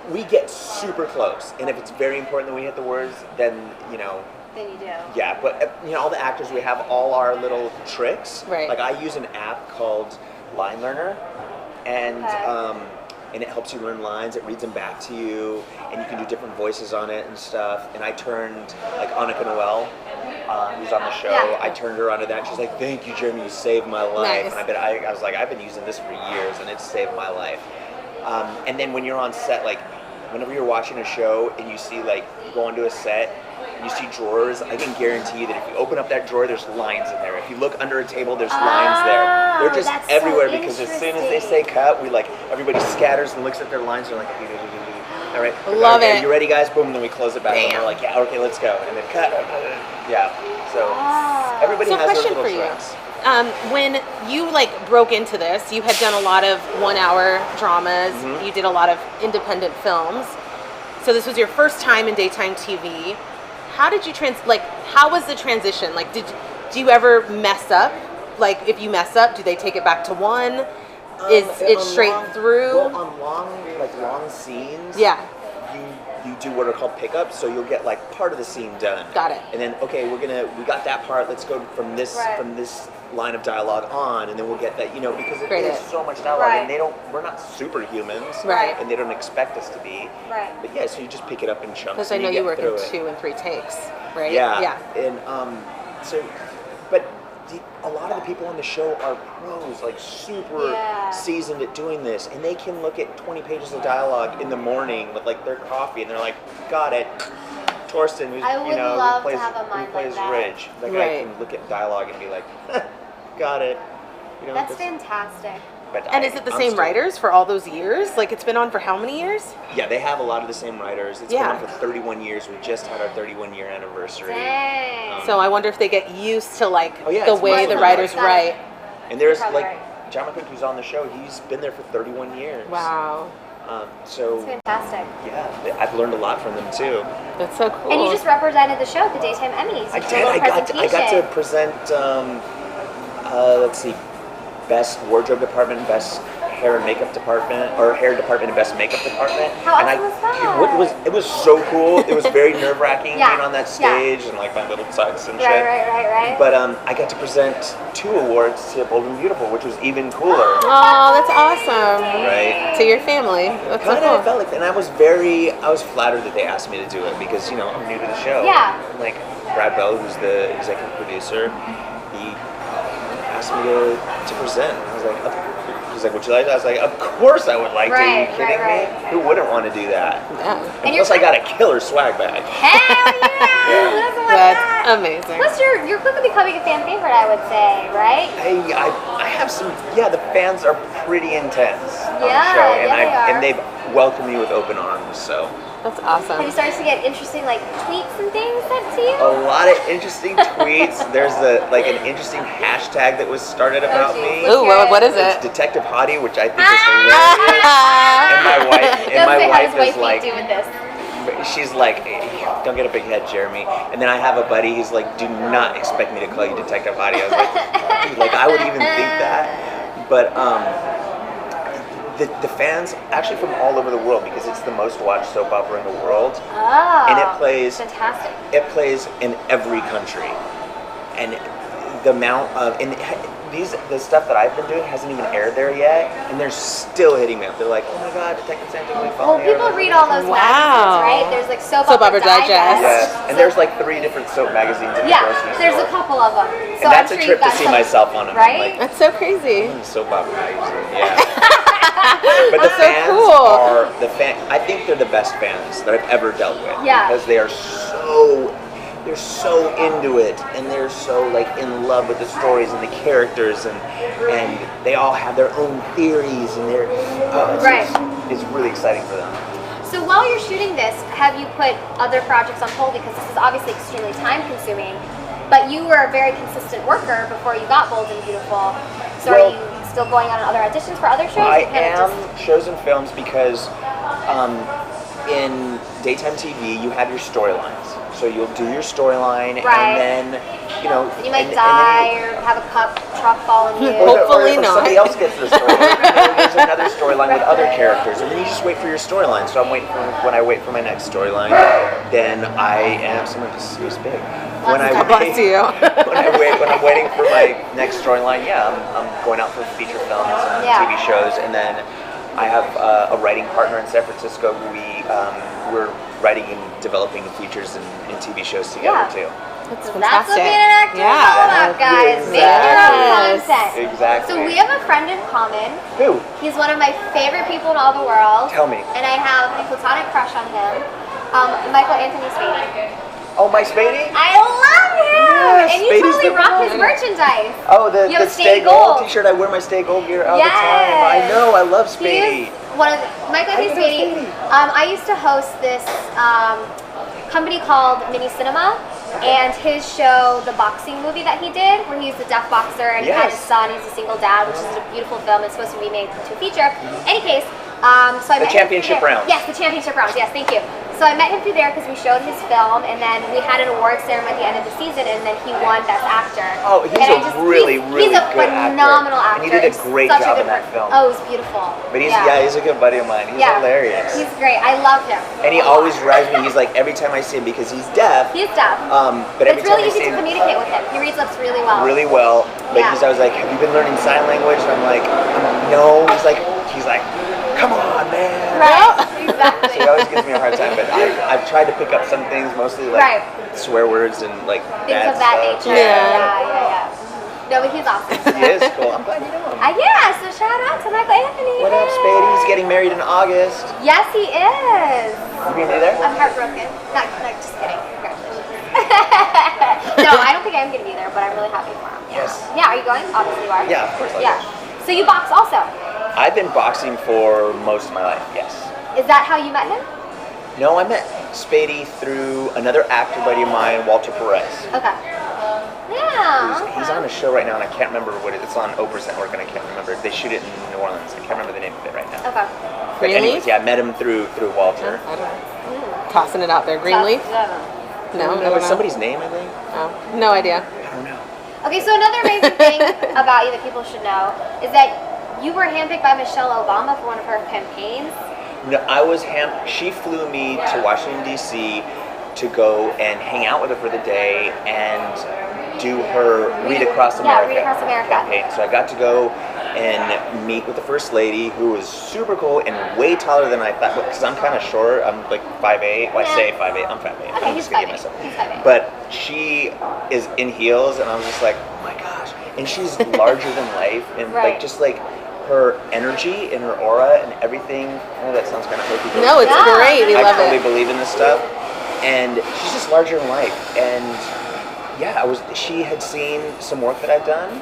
we get super close. And if it's very important that we hit the words, then you know. Then you do. Yeah, but you know, all the actors, we have all our little tricks. Right. Like I use an app called Line Learner, and Okay. and it helps you learn lines. It reads them back to you, and you can do different voices on it and stuff. And I turned like Annika Noel, who's on the show. Yeah. I turned her onto that. And she's like, "Thank you, Jeremy. You saved my life." Nice. And I was like, "I've been using this for years, and it's saved my life." And then when you're on set, like whenever you're watching a show and you see like you go onto a set. You see drawers, I can guarantee you that if you open up that drawer, there's lines in there. If you look under a table, there's lines there. They're just that's so everywhere because as soon as they say interesting. cut, everybody scatters and looks at their lines. They're like, All right. Love okay, it. You ready, guys? Boom. And then we close it back. And Bam. we're like, yeah, okay, let's go. And then cut. Yeah. So everybody So has their question little for you. tricks. When you broke into this, you had done a lot of 1 hour dramas. Mm-hmm. You did a lot of independent films. So this was your first time in daytime TV. How did you how was the transition? Do you ever mess up? If you mess up, do they take it back to one? Is it straight through? Well, on long scenes. Yeah. You do what are called pickups, so you'll get part of the scene done. Got it. And then we got that part. Let's go from this line of dialogue on, and then we'll get that. Because it is so much dialogue, and we're not superhumans, Right. And they don't expect us to be. Right. But yeah, so you just pick it up in chunks. Because I know you work in 2 and 3 takes, right? Yeah. Yeah. And but a lot of the people on the show are pros, super seasoned at doing this, and they can look at 20 pages of dialogue in the morning with their coffee, and they're like, got it. Torsten, who's I would love to have a mind who plays like that. Ridge, that guy Right. can look at dialogue and be like, got it. That's fantastic. But And is it the same writers for all those years? It's been on for how many years? Yeah, they have a lot of the same writers. It's Yeah. been on for 31 years. We just had our 31-year anniversary. Dang. So I wonder if they get used to yeah, the it's way much the more writers like that. write. And there's You're probably right. John McCook, who's on the show, he's been there for 31 years. Wow. So It's fantastic. yeah, I've learned a lot from them too. That's so cool. And you just represented the show at the Daytime Emmys. I You did did. a little I got to presentation. present. Let's see, best wardrobe department, best hair and makeup department, or hair department and best makeup department. How and awesome was that? It was so cool. It was very nerve wracking Yeah. being on that stage and my little tucks and shit. Right. But I got to present 2 awards to Bold and Beautiful, which was even cooler. Oh, that's awesome. Right. To your family. That's so Kind of cool. felt like, and I was flattered that they asked me to do it because I'm new to the show. Yeah. And, Brad Bell, who's the executive producer, he asked me to present. And I was like, he's like, would you like that? I was like, of course I would like to. Are you kidding me? Who wouldn't want to do that? Yeah. And plus, I got a killer swag bag. Hell yeah! That's That's amazing. Plus, you're quickly becoming a fan favorite, I would say, right? I have some. Yeah, the fans are pretty intense on the Yeah, show, and yeah, they are. and they've welcomed me with open arms. So. That's Have awesome. you started to get interesting tweets and things sent to you? A lot of interesting tweets. There's an interesting hashtag that was started about me. Ooh, what is It's it? Detective Hottie, which I think is hilarious. And my wife how does is like, do with this? she's like, don't get a big head, Jeremy. And then I have a buddy, he's like, do not expect me to call you Detective Hottie. I was like, dude, I would even think that. But the fans, actually from all over the world, because it's the most watched soap opera in the world. Oh, And it plays fantastic. It plays in every country, and the amount of the stuff that I've been doing hasn't even aired there yet, and they're still hitting me up. They're like, "Oh my God, Detective Sanjay, we Well, people read all those magazines, right? There's soap opera digest. Yes, and there's 3 different soap magazines in the grocery store. There's a couple of them. So And that's I'm a sure trip to see myself on them. right? That's so crazy. Soap opera magazine, yeah. But the That's so fans cool. are I think they're the best fans that I've ever dealt with. Yeah. Because they're so into it, and they're so in love with the stories and the characters, and they all have their own theories, and it's really exciting for them. So while you're shooting this, have you put other projects on hold? Because this is obviously extremely time consuming, but you were a very consistent worker before you got Bold and Beautiful. So Well, are you still going on other auditions for other shows? I Or kind am of shows and films because in daytime TV you have your storylines. So you'll do your storyline, Right. and then you might and die or have a truck fall on you. Hopefully or not. Somebody else gets the storyline. And then there's another storyline with other characters, and then you just wait for your storyline. So when I wait for my next storyline, then I am someone just who's big. When I God bless you. when I'm waiting for my next storyline, I'm going out for feature films and Yeah. TV shows, and then I have a writing partner in San Francisco. We're writing and developing features and TV shows together too. That's That's what fantastic. being an actor is all about, guys. Make your own Yes. content. Exactly. So we have a friend in common. Who? He's one of my favorite people in all the world. Tell me. And I have a platonic crush on him. Michael Anthony Spady. Oh, Mike Spady? I love him! Yes, and you Spady's totally the rock best. his merchandise. Oh, the You have Stay Stay Gold Gold. t-shirt. I wear my Stay Gold gear all the Yes. time. I know. I love He Spady. is one of Michael I J. know Spady. Spady. I used to host this company called Mini Cinema, and his show, the boxing movie that he did, where he was a deaf boxer and he had his Yes. son. He's a single dad, which is a beautiful film. It's supposed to be made into a feature. Any case, so I The met championship him through there. rounds. Yes, the championship rounds. Yes, thank you. So I met him through there because we showed his film, and then we had an award ceremony at the end of the season, and then he won Best Actor. Oh, he's And a really he's a good actor. phenomenal actor. And he did a It's great such job good in that per- film. Oh, it was beautiful. But he's a good buddy of mine. He's hilarious. He's great. I love him. And he always drives me. He's like, every time I see him, because he's deaf. He's deaf. But every It's time really I easy see to him, communicate with him. He reads lips really well. really well. But Yeah. he's always like, have you been learning sign language? And I'm like, no. He's like, come on, man. Right. So Exactly. he always gives me a hard time. But I've tried to pick up some things, mostly like Right. swear words and like Things bad of that stuff. nature. Yeah. Yeah. No, but he's awesome. He is cool. I'm glad you know him. Yeah, so shout out to Michael Anthony. What up, Spady? He's getting married in August. Yes, he is. You gonna be there? I'm heartbroken. Not just kidding. Congratulations. No, I don't think I'm going to be there, but I'm really happy for him. Yeah. Yes. Yeah, are you going? Obviously you are. Yeah, of course I'll Yeah. go. So you box also. I've been boxing for most of my life, yes. Is that how you met him? No, I met Spady through another actor buddy of mine, Walter Perez. Okay. Yeah. He's on a show right now, and I can't remember what it is. It's on Oprah's network, and I can't remember. They shoot it in New Orleans. I can't remember the name of it right now. Okay. But Greenleaf? anyways, yeah, I met him through Walter. I don't know. Tossing it out there. Greenleaf? No, I That don't was know. somebody's name, I think. Oh, no idea. I don't know. Okay, so another amazing thing about you that people should know is that you were handpicked by Michelle Obama for one of her campaigns. No, she flew me to Washington, D.C. to go and hang out with her for the day and do her Read Across America, Read Across America campaign. So I got to go and meet with the First Lady, who was super cool and way taller than I thought, because I'm kind of short. I'm like 5'8". Well, I say 5'8". I'm 5'8". Okay, I'm he's just gonna 5'8". get myself. He's 5'8". But she is in heels, and I was just like, oh my gosh. And she's larger than life, and Right. like her energy and her aura and everything. I know that sounds kind of hokey. No, it's Yeah. great. We I love totally it. believe in this stuff, and she's just larger than life. And yeah, she had seen some work that I've done,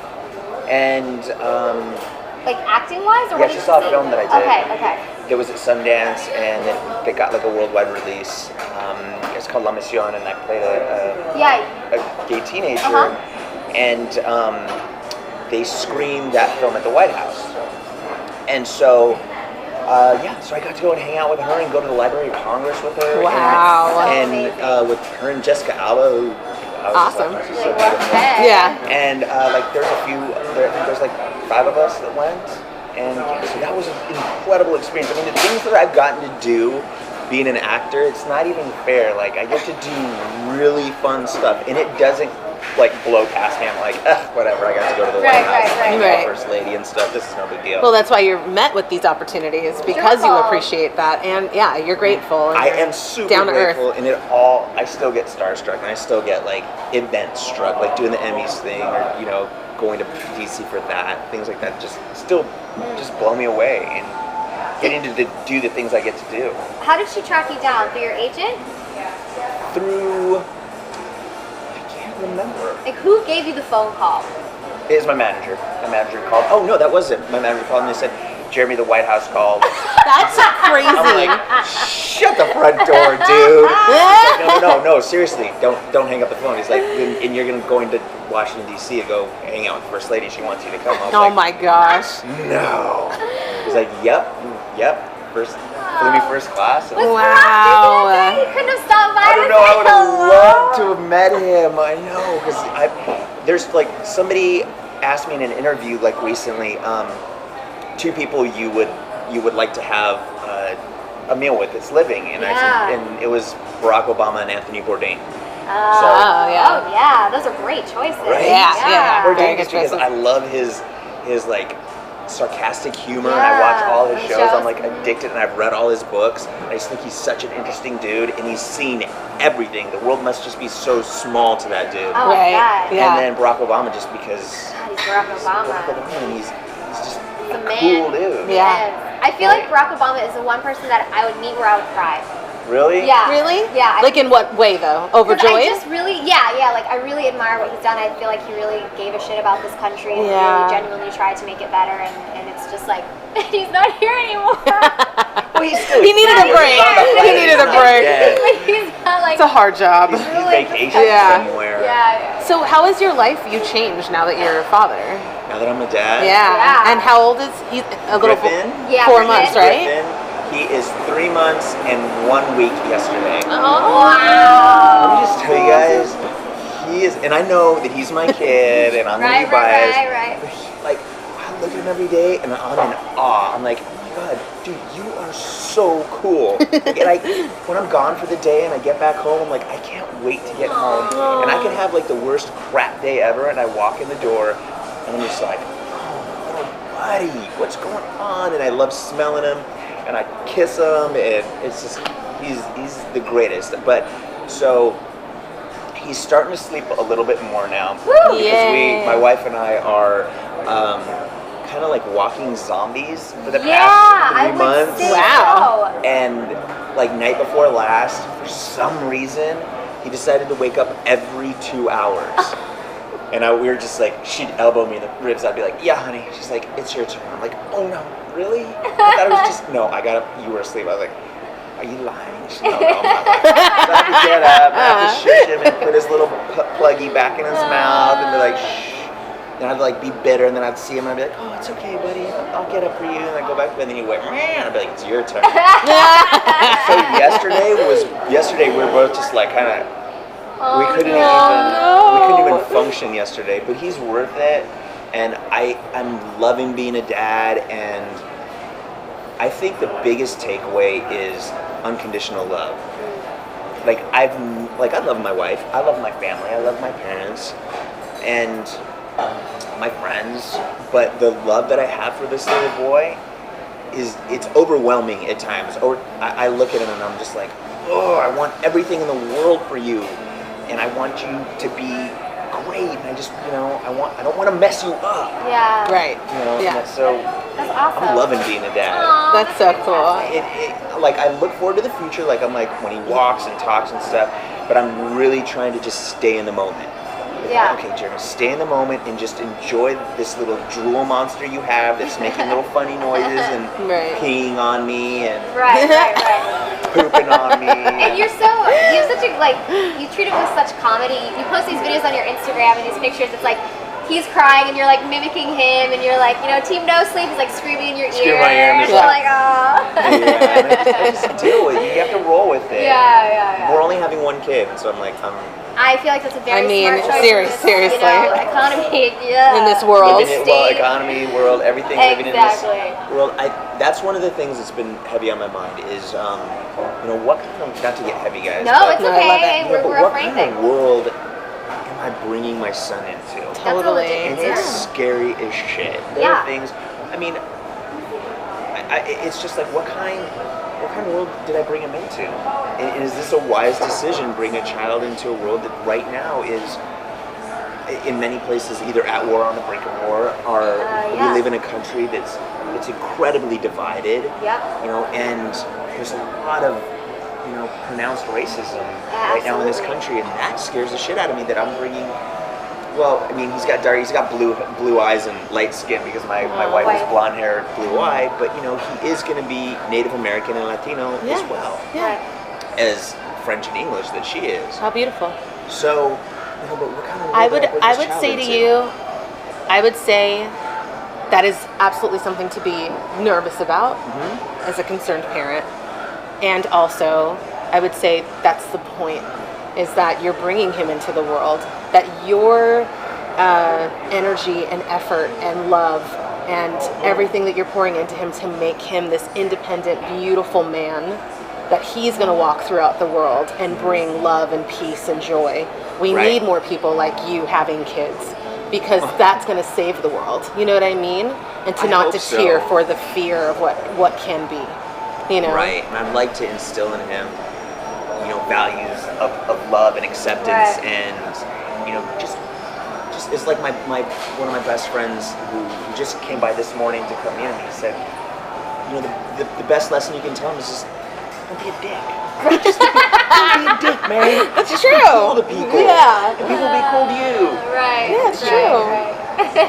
and Like acting wise, or yeah, what she did saw you a see? film that I did. Okay. It was at Sundance, and they got like a worldwide release. It's called La Mission, and I played Yeah. a gay teenager, Uh-huh. and they screened that film at the White House. And so, so I got to go and hang out with her and go to the Library of Congress with her. Wow. And with her and Jessica Alba, who I was Awesome. Just like, she's Like, so what beautiful. the heck? Yeah. And like there's a few, I think there's like 5 of us that went, and yeah, so that was an incredible experience. I mean, the things that I've gotten to do being an actor, it's not even fair. Like I get to do really fun stuff, and it doesn't like blow past me. I'm like, whatever. I got to go to the White House, and right. the First Lady and stuff. This is no big deal. Well, that's why you're met with these opportunities, because you Beautiful. appreciate that, and yeah, you're grateful. And I you're am super down to grateful, earth. and I still get starstruck, and I still get like event struck, like doing the Emmys thing, or going to DC for that, things like that. Just blow me away, and getting to do the things I get to do How did she track you down? Through your agent? through. I can't remember. Like who gave you the phone call? It was my manager. My manager called. Oh no, that wasn't. My manager called and they said, Jeremy, the White House called. That's crazy. I'm like, shut the front door, dude. He's like, no, seriously, don't hang up the phone. He's like, and you're going to Washington D.C. to go hang out with the First Lady. She wants you to come. I was Oh like, my gosh. no. He's like, yep. Flew me first class. And Was Wow. Barack there? You couldn't have stopped by I to don't know. I say would have hello. loved to have met him. I know, because there's like somebody asked me in an interview like recently, 2 people you would like to have a meal with that's living, and I said, and it was Barack Obama and Anthony Bourdain. Oh, yeah. Oh yeah, those are great choices. Right? Yeah. Bourdain Very just good because choices. I love his like sarcastic humor, and I watch all his shows. I'm like addicted, and I've read all his books. I just think he's such an interesting dude, and he's seen everything. The world must just be so small to that dude. Oh my God. Yeah. And then Barack Obama, just because God, he's Barack Obama. and he's just He's a a man. cool dude. Yeah. Yes. I feel like Barack Obama is the one person that I would meet where I would cry. Really? Yeah. Really? Yeah. Like in what way though? 'Cause Overjoyed? I just really, like I really admire what he's done. I feel like he really gave a shit about this country and Yeah. really genuinely tried to make it better. And it's just like, he's not here anymore. Well, he's still He needed a he's break. on the He planet. needed a He's not break. dead. He's not like, It's a hard job. He's Really? vacationing Yeah. somewhere. yeah. So how has your life changed now that you're a father? Now that I'm a dad. Yeah. And how old is he? A little Griffin? Yeah, 4 Griffin. months, right? Griffin, he is 3 months and 1 week yesterday. Oh. Let Wow. me just tell you guys, he is, and I know that he's my kid, and I'm gonna Right, be biased. right. But he, like, I look at him every day, and I'm in awe. I'm like, oh my god, dude, you are so cool. And when I'm gone for the day and I get back home, I'm like, I can't wait to get home. And I can have like the worst crap day ever, and I walk in the door, and I'm just like, oh, little buddy, what's going on? And I love smelling him, and I kiss him, and it's just, he's the greatest. But so he's starting to sleep a little bit more now because Yay. my wife and I are kind of like walking zombies for the Yeah, past 3 I would months. say Wow. so. And like night before last, for some reason, he decided to wake up every 2 hours. And we were just like, she'd elbow me in the ribs. I'd be like, yeah, honey. She's like, it's your turn. I'm like, oh no, really? I thought it was just, no, you were asleep. I was like, are you lying? She's like, no, I'm not lying. So I have to get up, I have to shush him and put his little pluggy back in his mouth and be like, shh. Then I'd like be bitter, and then I'd see him and I'd be like, oh, it's okay, buddy. I'll get up for you. And I'd go back to bed, and then he'd wake, man. I'd be like, it's your turn. So yesterday we were both just like kind of, we couldn't even function yesterday. But he's worth it, and I'm loving being a dad, and I think the biggest takeaway is unconditional love. Like I love my wife, I love my family, I love my parents, and my friends. But the love that I have for this little boy it's overwhelming at times. Or I look at him and I'm just like, oh, I want everything in the world for you, and I want you to be great. And I just, I don't want to mess you up. Yeah. Right. And Yeah. so That's awesome. I'm loving being a dad. Aw, That's so cool. Like I look forward to the future, like I'm like when he walks and talks and stuff, but I'm really trying to just stay in the moment. Yeah. Okay, Jeremy, stay in the moment and just enjoy this little drool monster you have that's making little funny noises and Right. peeing on me and Right. pooping on me. And you have such a, you treat it with such comedy. You post these videos on your Instagram and these pictures, it's like, he's crying and you're like mimicking him and you're like, Team No Sleep is like screaming in your ear. Scream in my ear, and And it's you're like- like, oh. Yeah, and I just deal with it. You have to roll with it. Yeah. We're only having one kid, so I'm like, I feel like that's a very smart choice. Seriously. Economy, yeah. In this world. living it, well, economy, world, everything, living in Exactly. this world. That's one of the things that's been heavy on my mind is, what kind of, not to get heavy, guys. No, but, it's No, I love okay. it. but We're what afraid kind things. of world am I bringing my son into? Totally. And it's scary as shit. There Yeah. are things, it's just like, what kind of world did I bring him into? And is this a wise decision, bring a child into a world that right now is, in many places, either at war, on the brink of war, or yeah. we live in a country that's incredibly divided, Yep. and there's a lot of, pronounced racism right now in this country, and that scares the shit out of me that I'm bringing. Well, he's got blue eyes and light skin because my wife is blonde hair, blue eyed, but he is going to be Native American and Latino as well Yeah. as French and English that she is. How beautiful. So, but what kind of world I did bring would this child say to into? you, I would say that is absolutely something to be nervous about as a concerned parent. And also, I would say that's the point, is that you're bringing him into the world, that your energy and effort and love and everything that you're pouring into him to make him this independent, beautiful man, that he's going to walk throughout the world and bring love and peace and joy. We Right. need more people like you having kids, because that's going to save the world. You know what I mean? And to I not hope deter so. for the fear of what can be. Right, and I'd like to instill in him, values of love and acceptance, Right. and just it's like my one of my best friends who just came by this morning to come in, and he said, the best lesson you can tell him is just don't be a dick. Just don't be a dick, man. That's Just true. be cool to people. Yeah. And people will be cool to you. Right. Yeah, it's right, true. Right.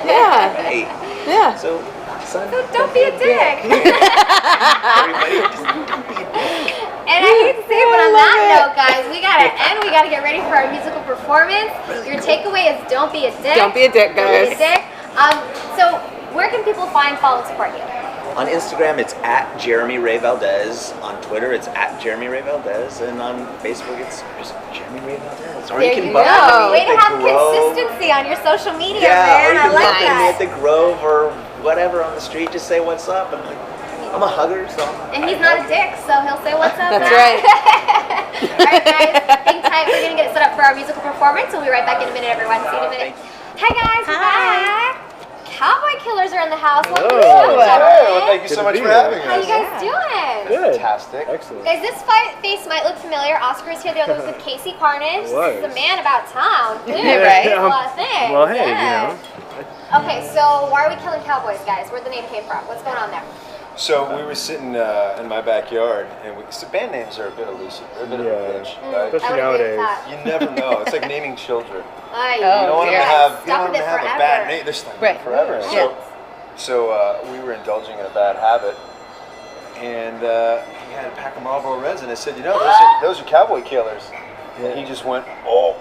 Yeah. Hey. Yeah. So, son, So don't be a dick. Everybody, just don't be a dick. And I hate to say it, but on that note, guys, we gotta end. We gotta get ready for our musical performance. Your takeaway is don't be a dick. Don't be a dick, Don't be a guys. dick. So where can people find, follow, and support you? On Instagram, it's at Jeremy Ray Valdez. On Twitter, it's at Jeremy Ray Valdez. And on Facebook, it's just Jeremy Ray Valdez. Or There you can you bump into go. me Way at to the have Grove. consistency on your social media, Yeah, man. or you I can like bump into me at that. the Grove or whatever on the street. Just say what's up. And I'm a hugger, so. And he's not a dick, so he'll say what's up. That's back. right. All right, guys. Hang tight. We're gonna get set up for our musical performance. We'll be right back in a minute, everyone. See you in a minute. Hi, guys. We're back. Cowboy Killers are in the house. Welcome to the show, Hey, well, gentlemen. thank you so Good to much be for here. having How you us. guys doing? Good. Fantastic. Excellent. Guys, this face might look familiar. Oscar is here the other week with Casey Carnage. Was. This is the man about town. Dude, Yeah, right. a lot of things. Well, hey, Yeah. you know. Okay, so why are we killing cowboys, guys? Where the name came from? What's going on there? So we were sitting in my backyard, and so band names are a bit elusive. They're a bit of a Yeah. bitch. I Right? Especially would agree with nowadays. that. You never know. It's like naming children. Ay, You don't want them dear. to have, you Stuck don't want with them it to have a forever. bad name. They're stuck with Right. it forever. Yeah. So we were indulging in a bad habit, and he had a pack of Marlboro Reds, and I said, you know, those are Cowboy Killers. And he just went, oh,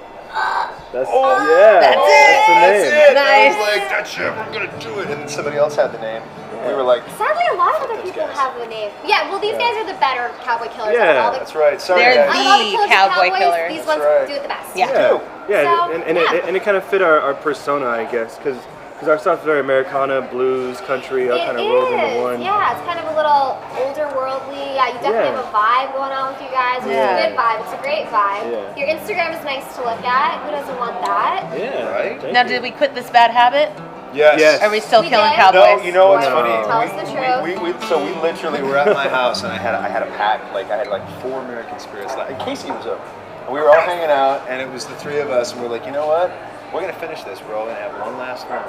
That's Oh, yeah. that's it. the that's name. it. And I Nice. was like, that's it. I'm gonna do it. And then somebody else had the name. We were like, Sadly, a lot of other Those people guys. have the name. Yeah, well, these guys are the better Cowboy Killers. Yeah. Out of all the, that's right. Sorry, They're guys. out of all the The killers Cowboy and cowboys, Killers. these That's ones right. do it the best. Yeah. do. Yeah, So, and yeah. it kind of fit our persona, I guess, because our stuff's very Americana, blues, country, all kind of rolled into one. Yeah, it's kind of a little older worldly. Yeah, you definitely Yeah. have a vibe going on with you guys. It's Yeah. a good vibe. It's a great vibe. Yeah. Your Instagram is nice to look at. Who doesn't want that? Yeah. Right? thank Now, you. did we quit this bad habit? Yes. Yes. Are we still We killing did. cowboys? No, you know what's No. funny? Tell us the truth. So we literally were at my house, and I had a pack. Like I had like 4 American Spirits left. And Casey was over. And we were all hanging out, and it was the 3 of us, and we're like, you know what? We're gonna finish this. We're all gonna have one last one.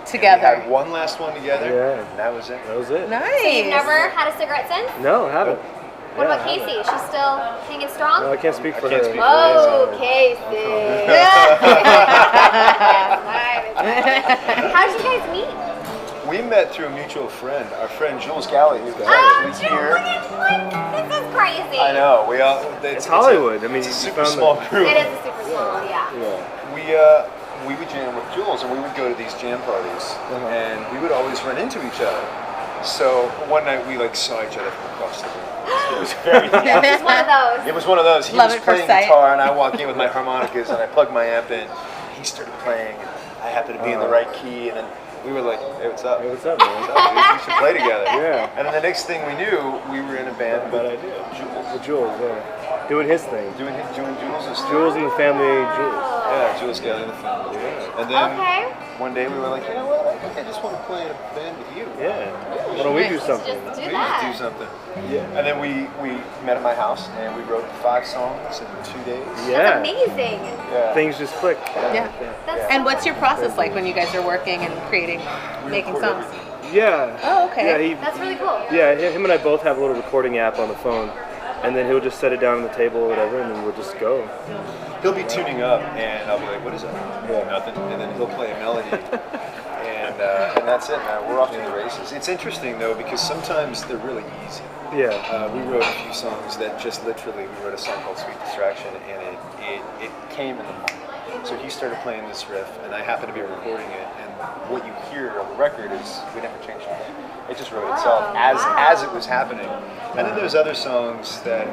We Together. had one last one together. Yeah. And that was it. That was it. Nice. So you've never had a cigarette since? No, I haven't. What Yeah, about I haven't. Casey? Is she still hanging strong? No, I can't speak for I can't her. speak for Oh, So- Casey. How did you guys meet? We met through a mutual friend, our friend Jules Galley, who was Oh, actually Jules, here. look at this is crazy. I know. We all. It's Hollywood. I mean, it's a you super found small the- group. It is a super small, yeah. Yeah. We would jam with Jules, and we would go to these jam parties, Uh-huh. and we would always run into each other. So one night we like saw each other from across the room. It was very. It's one of those. It was one of those. He Love was at first playing sight. guitar, and I walked in with my harmonicas, and I plugged my amp in. He started playing, and I happened to be in the right key, and then we were like, "Hey, what's up? Hey, what's up, What's man? up, dude? We should play together." Yeah. And then the next thing we knew, we were in a band Bad with idea. Jules, With Jules, yeah. Doing his thing. doing Jules' stuff. Jules and the family, Jules. Yeah, Jules Galley and the family. Yeah. And then Okay. one day we were like, you know what? I think I just want to play in a band with you. Yeah. Why don't we do Let's something? just do We that. just do something. Yeah. And then we met at my house, and we wrote 5 songs in 2 days. That's Yeah. amazing. Yeah. Things just click. Yeah. That's And so what's your process like when you guys are working and creating, making record songs? Yeah. Oh, okay. Yeah, That's really cool. him and I both have a little recording app on the phone, and then he'll just set it down on the table or whatever, and then we'll just go. He'll be tuning up, and I'll be like, what is that? Yeah. Nothing. And then he'll play a melody. And that's it, man. We're off to the races. It's interesting, though, because sometimes they're really easy. Yeah. We wrote a few songs that just literally, we wrote a song called Sweet Distraction, and it came in the moment. So he started playing this riff, and I happened to be recording it, and what you hear on the record is we never changed a thing. It just wrote itself Oh, as wow. it was happening. And then there's other songs that,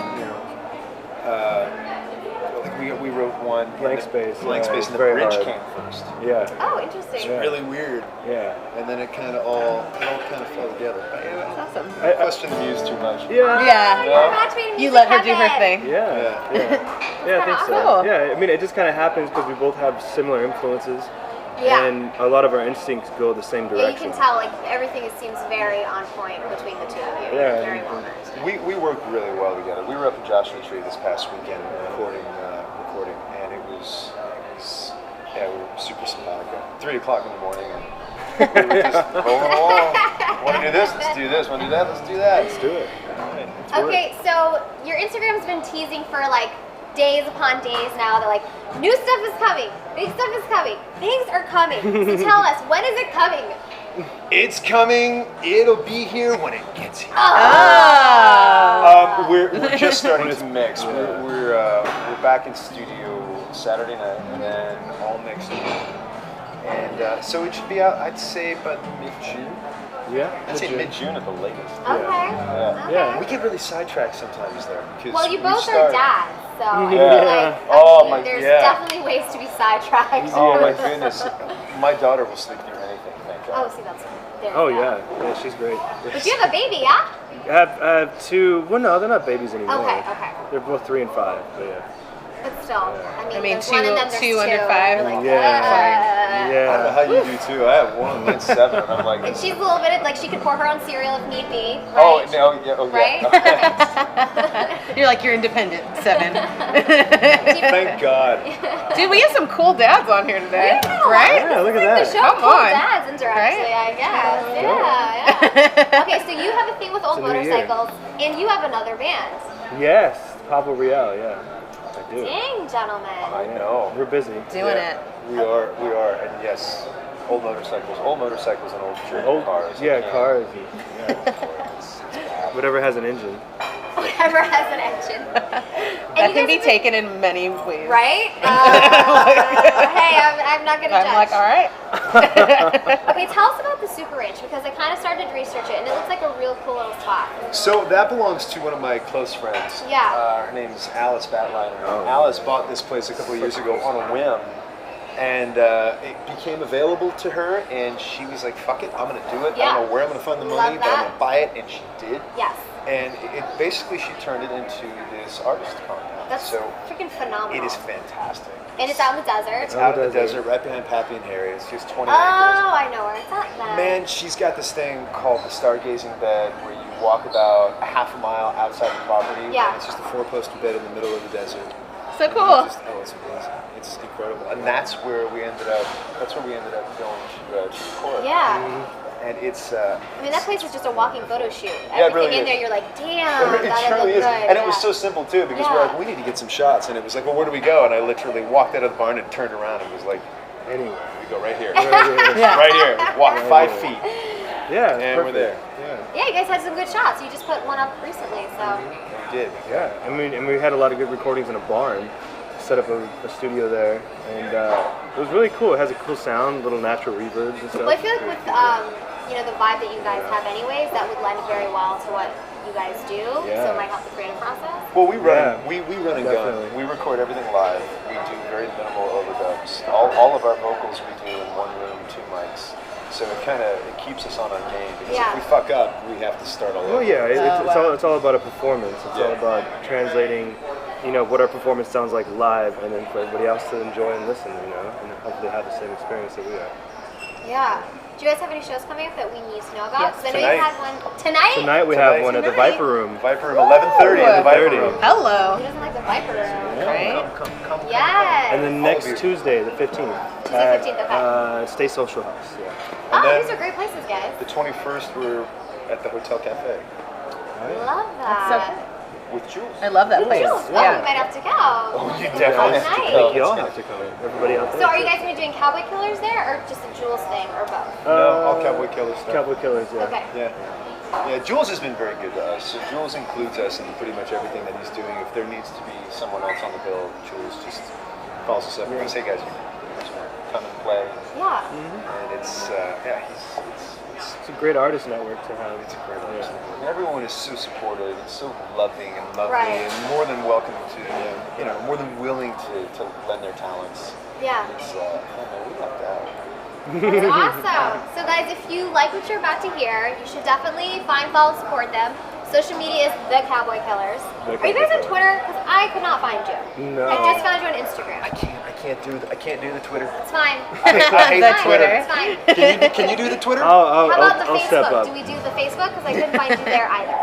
like we wrote one. Blank Space, Blank yeah, Space, it's and the very bridge hard. came first. Yeah. Oh, It's interesting. really weird. Yeah. And then it kind of all kind of fell together. That's awesome. I question the muse too much. Yeah. Yeah. You're a match made in You music let her do her heaven. thing. Yeah. Yeah. Yeah, I think so. Cool. Yeah, I mean, it just kind of happens because we both have similar influences, Yeah. and a lot of our instincts go the same Yeah, you direction. can tell like everything seems very on point between the two of you. Yeah. Very well matched. We work really well together. We were up in Joshua Tree this past weekend recording, and it was yeah, we were super simpatico. 3 o'clock in the morning, and we were just rolling along. Want to do this? Let's do this. Want to do that? Let's do that. Let's do it. Okay, so your Instagram's been teasing for like days upon days now that like new stuff is coming, big stuff is coming, things are coming. So tell us, when is it coming? It's coming. It'll be here when it gets here. Oh. We're just starting to mix. We're back in studio Saturday night and then all next week. And so it should be out, I'd say, about mid-June. Yeah. I'd say mid-June at the latest. Okay. Yeah. Yeah. We get really sidetracked sometimes there. Well, you we both start- are dads, so I feel Yeah. like there's definitely ways to be sidetracked. Oh my goodness. My daughter will sleep through anything, thank Oh, God. see, that's there. Oh you go. yeah, she's great. But you have a baby, yeah? I have two. Well, no, they're not babiys anymore. Okay. They're both 3 and 5. But yeah. But still, I mean, there's two- one and then there's two under five. You're like, Yeah. I don't know Yeah. how you do too. I have one that's 7 and I'm like, And she's a little bit like she could pour her own cereal if need be, oh, right? no, yeah, oh, Right? yeah. You're like, you're independent. 7. Thank God. Dude, we have some cool dads on here today, Yeah. right? Yeah, look at The that. show Come Cool on. Dads indirectly, Right? I guess. Yeah. Okay, so you have a thing with old It's a new year. motorcycles, and you have another band. Yes, Pablo Real. Yeah, I do. Dang, gentlemen. I know. We're busy. Doing Yeah, it. We are, and yes, old motorcycles and old German cars. Yeah, I can't- cars. Yeah. It's bad. Whatever has an engine. Whatever has an engine. That can be taken in many ways. Right? Hey, I'm not gonna I'm judge. like, all right. Okay, tell us about the Super Ranch because I kind of started to research it and it looks like a real cool little spot. So that belongs to one of my close friends. Yeah. Her name's Alice Batliner. Oh. Alice bought this place a couple of years ago on a whim. And it became available to her, and she was like, fuck it, I'm going to do it. I Yeah. don't know where I'm going to find the Love money, but I'm that. going to buy it, and she did. Yes. And it basically, she turned it into this artist compound. That's so freaking phenomenal. it is fantastic. And it's out in the desert. It's out in the desert. desert, right behind Pappy and Harry. It's just 20 Oh, acres. I know where it's at then. Man, she's got this thing called the stargazing bed where you walk about a half a mile outside the property. Yeah. And it's just a 4-poster bed in the middle of the desert. So cool. It's amazing. It's incredible. And that's where we ended up going to record. Yeah. And it's I mean, that place is just a walking photo shoot. Yeah, it Everything really in is. there, you're like, damn, it that truly look is. good. And it was so simple too because we're Yeah. like, we need to get some shots. And it was like, well, where do we go? And I literally walked out of the barn and turned around and was like, Anyway. we go right here. Yeah. Right here. Walk 5 feet. Yeah. And we're there. Yeah. Yeah, you guys had some good shots. You just put one up recently, so. And we did. Yeah. And we had a lot of good recordings in a barn. Set up a studio there, and it was really cool. It has a cool sound, little natural reverbs and stuff. Well, I feel like with the vibe that you guys have, anyways, that would lend very well to what you guys do. So Yeah. it might help the creative process. Well, we run, Yeah, we run and definitely. gun. We record everything live. We do very minimal overdubs. All of our vocals we do in one room, 2 mics. So it keeps us on our game because Yeah. if we fuck up, we have to start all over. Oh yeah, wow. it's all about a performance. It's all Yeah. about translating, what our performance sounds like live, and then for everybody else to enjoy and listen, and hopefully have the same experience that we are. Yeah. Do you guys have any shows coming up that we need to know about? Yes. 'Cause I know Tonight. you had one tonight. Tonight we Tonight. have one at the Tonight. Viper Room. Viper Room, 11:30 in the Viper 11:30. Room. Hello. Who doesn't like the Viper Room? Right? Come. Yes. And then All of next you. Tuesday, the 15th, Tuesday, at 15th, okay. Stay Social House. Yeah. Oh, And then- these are great places, guys. The 21st, we're at the Hotel Cafe Love that. So good. with Jules. I love that place. Jules, oh, we Yeah. might have to go. Oh, you It's a definitely fun have to night. go. I think y'all have to come. Everybody out there. So are you too. guys going to be doing Cowboy Killers there or just a Jules thing or both? No, all Cowboy Killers stuff. Cowboy Killers, yeah. Okay. Yeah, Jules has been very good to us. So Jules includes us in pretty much everything that he's doing. If there needs to be someone else on the bill, Jules just calls us up and says, "Hey guys, you just want to come and play." Yeah. And it's It's a great artist network to have. it's a great Yeah. artist. And everyone is so supportive and so loving and lovely Right. and more than welcome to, more than willing to lend their talents. Yeah. It's we lucked out. That's awesome. So guys, if you like what you're about to hear, you should definitely find, follow, support them. Social media is the Cowboy Killers. The Are you guys Cowboy on Twitter? Because I could not find you. No. I just found you on Instagram. I can't do the Twitter. It's fine. I hate The the Twitter. It's fine. Can you do the Twitter? I'll How about the step Facebook? up. Do we do the Facebook? Because I couldn't find you there either.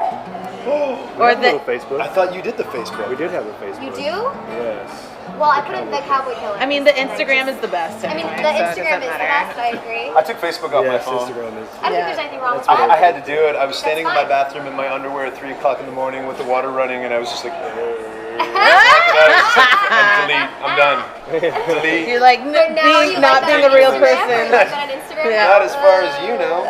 We Or have a little the. Facebook. I thought you did the Facebook. We did have a Facebook. You do? Yes. Well, I put in the Cowboy Killers. I mean, the Instagram is the best. I mean, Anyway, the so it Instagram doesn't is the matter. best. I agree. I took Facebook off my Yes, phone. Instagram is. I don't Yeah. think there's anything wrong with That's that. I had to do it. I was standing in my fine. bathroom in my underwear at 3 o'clock in the morning with the water running, and I was just like, delete. I'm done. Delete. You're like But now you not like being that a real on Instagram? Or you person. like that on Instagram? Yeah. Not as far as you know.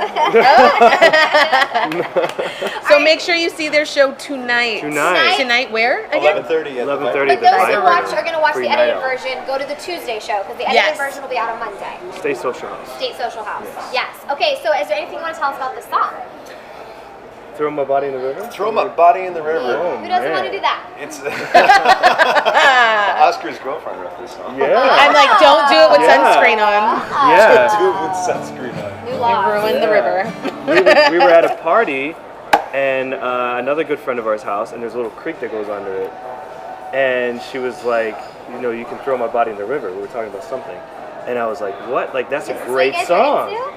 So make sure you see their show tonight. Tonight. Tonight where? Again? 11:30. 11:30. But those who Vibrant. watch are going to watch Free the night edited out. version. Go to the Tuesday show because the edited Yes. version will be out on Monday. Stay Social House. State Social House. Yes. Okay. So, is there anything you want to tell us about this song? Throw my body in the river. Throw my body in the river. Oh, Who doesn't want to man. do that? It's Oscar's girlfriend wrote this song. Yeah. I'm like, don't do it with Yeah. sunscreen on. Yeah. Do it with sunscreen on. New You law. ruined the Yeah. river. we were at a party, and another good friend of ours' house, and there's a little creek that goes under it. And she was like, you know, you can throw my body in the river. We were talking about something. And I was like, what? Like, that's a Is this what great you guys are song. into?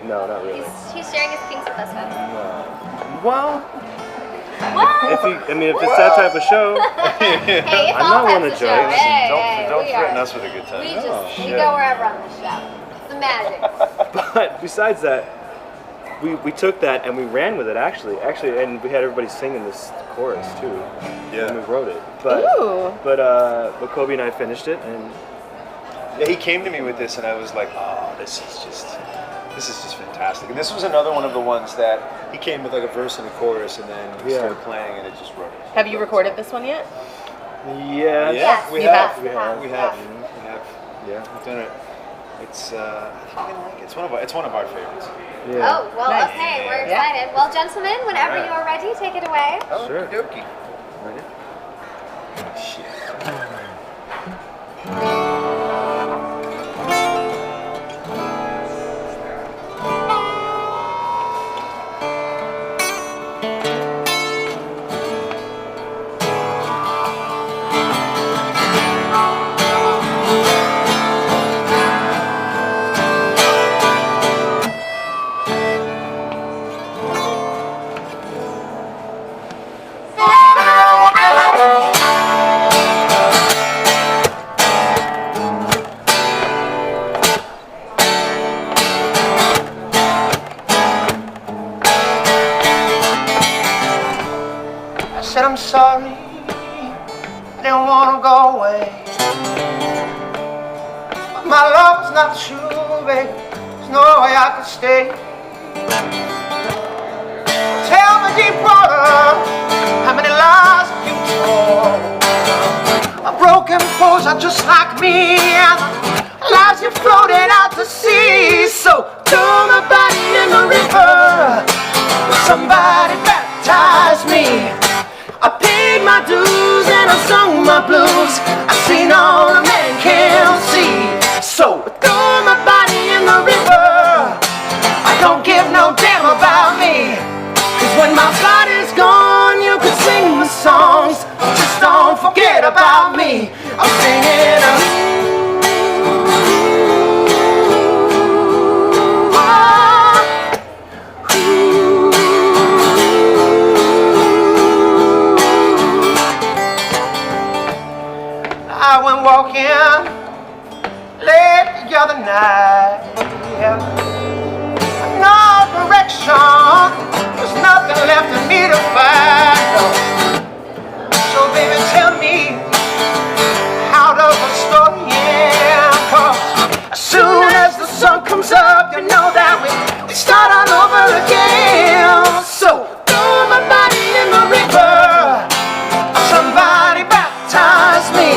No, not really. He's sharing his kinks with us, folks. Well, What? if it's that type of show, Hey, it's I'm all not one types to of show. judge. Hey, Don't hey, we threaten are- us with a good time. We Oh, just we shit. go wherever on the show. It's the magic. but besides that, we took that and we ran with it actually, and we had everybody singing this chorus too. Yeah. And we wrote it. But Ooh. but Kobe and I finished it, and Yeah, he came to me with this, and I was like, "Oh, this is just fantastic." And this was another one of the ones that he came with like a verse and a chorus, and then we Yeah. started playing, and it just wrote it. Have you recorded this one yet? yeah, Yes, we you have. have. We have. We have. yeah, We've done it. It's. I think you're gonna like it. It's one of our favorites. yeah. Oh, well, Nice. okay, we're Yeah. excited. Well, gentlemen, whenever Alright. you are ready, take it away. Sure. Okey-dokey. Ready? Shit. I said I'm sorry, I didn't want to go away. But my love is not true, baby. There's no way I could stay. Tell me, deep water, how many lies have you told? A broken folks are just like me, and the lives you floated out to sea. So throw my body in the river. Somebody baptize me. I paid my dues and I sung my blues. I seen all a man can see. So throw my body in the river. I don't give no damn about me. 'Cause when my body's gone, you can sing my songs. Just don't forget about me. I'm singing I went walking late the other night. Yeah. No direction, there's nothing left for me to find. No. So baby, tell me, how does the story end? 'Cause as soon as the sun comes up, you know that we start all over again. So throw my body in the river. Somebody baptize me.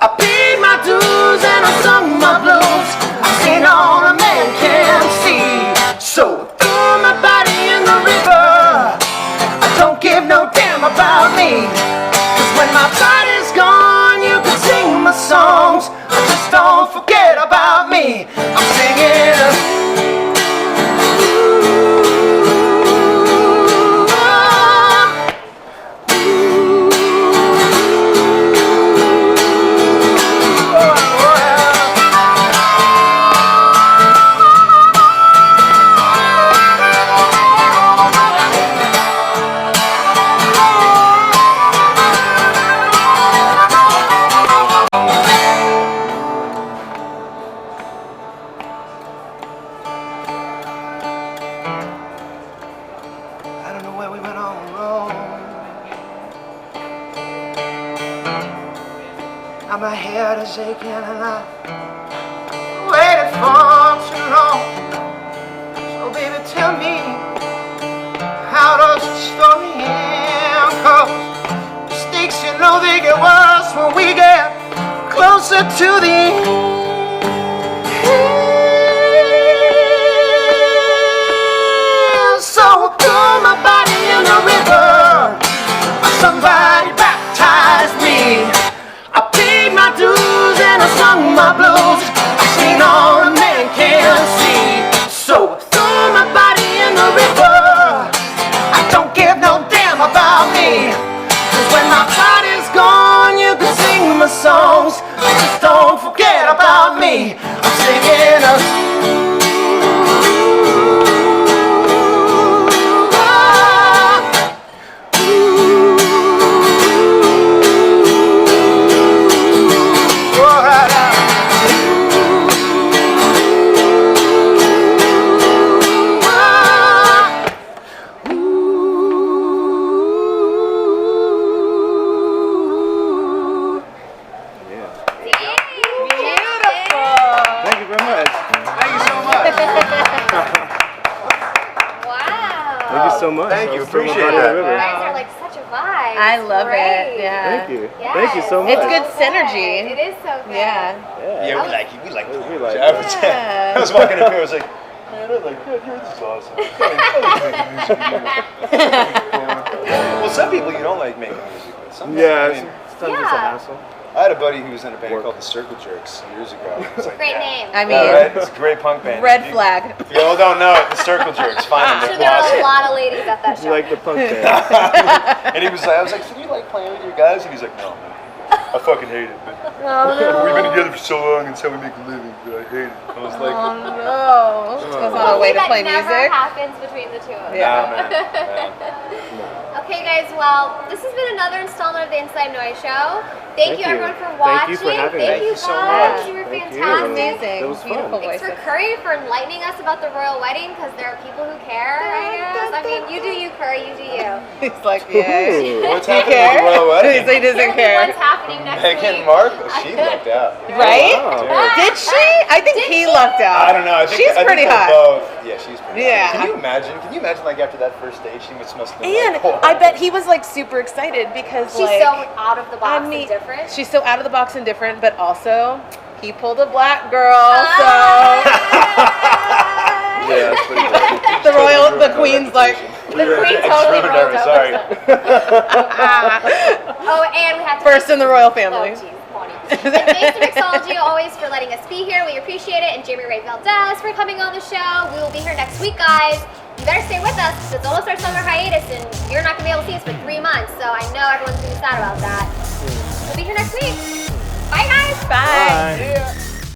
I paid my dues and I sung my blues. I seen all a man can see. So throw my body in the river. I don't give no damn about me. 'Cause when my body's gone, you can sing my songs. Just don't forget about me. I'm singing. my head is aching and I waited for too long. So baby, tell me, how does the story end? 'Cause mistakes, you know, they get worse when we get closer to the end. So throw my body in the river. Somebody baptized me. I paid my dues and I sung my blues. I seen all a man can see. So throw my body in the river. I don't give no damn about me. 'Cause when my body's gone, you can sing my songs. Just don't forget about me. I'm singing a so much. Thank you, I was throwing appreciate my body that. in the You river. guys are like such a vibe. I It's love great. it. Yeah. Thank you. Yes. Thank you so much. It's good It synergy. is so good. Yeah. Yeah, we like you. We like you. We like I was, Yeah. I was walking up here. I was like, man, I like that. This is awesome. Well, some people you don't like making music with. Some people, Yeah, I mean, sometimes it's a Yeah. hassle. I had a buddy who was in a band Work. called the Circle Jerks years ago. It was like, Great yeah. name. I mean, Yeah, right? It's a great punk band. red If you- flag. If you all don't know it, the Circle Jerks, find them. I'm sure They're there are a awesome. lot of ladies at that You show. like the punk band? And he was like, I was like, so do you like playing with your guys? And he's like, no, man. I fucking hate it. But Oh we've been no. together for so long, and so we make a living, but I hate it. I was like, Oh no. It was not a way to play that never music. happens between the two of you. Yeah. nah, man. Okay, guys. Well, this has been another installment of the Inside Noise Show. Thank Thank you, you. everyone, for Thank watching. you for having Thank me. you Thank you so guys. much. You were Thank you. fantastic. Amazing. It was fun. Beautiful Thanks for voices. Curry for enlightening us about the royal wedding, because there are people who care, I guess. I mean, you do you, Curry, you do you. He's like, yeah. Ooh. What's He happening with the cares. royal wedding? He doesn't What's care. happening next Meghan week? Markle, she lucked out. Right? Wow. Did she? I think Did he she? lucked out. I don't know. I think She's I think pretty they're hot. Both. Yeah, she's pretty Yeah. hot. Can you imagine? Can you imagine, like, after that first date, she must have been And like, oh. I bet he was like super excited because She's like, so out of the box I mean, and different. she's so out of the box and different, but also he pulled a black girl, Ah. Yeah, that's pretty good. so the queen's like, The queen I just totally ruined rolled her, over. sorry. Oh, and we have to first in the royal Oh, family. geez, Bonnie. And thanks to Mixology always for letting us be here. We appreciate it. And Jamie Ray Valdez for coming on the show. We will be here next week, guys. You better stay with us because it's almost our summer hiatus and you're not going to be able to see us for 3 months. So I know everyone's going to be sad about that. We'll be here next week. Bye, guys. Bye. Bye.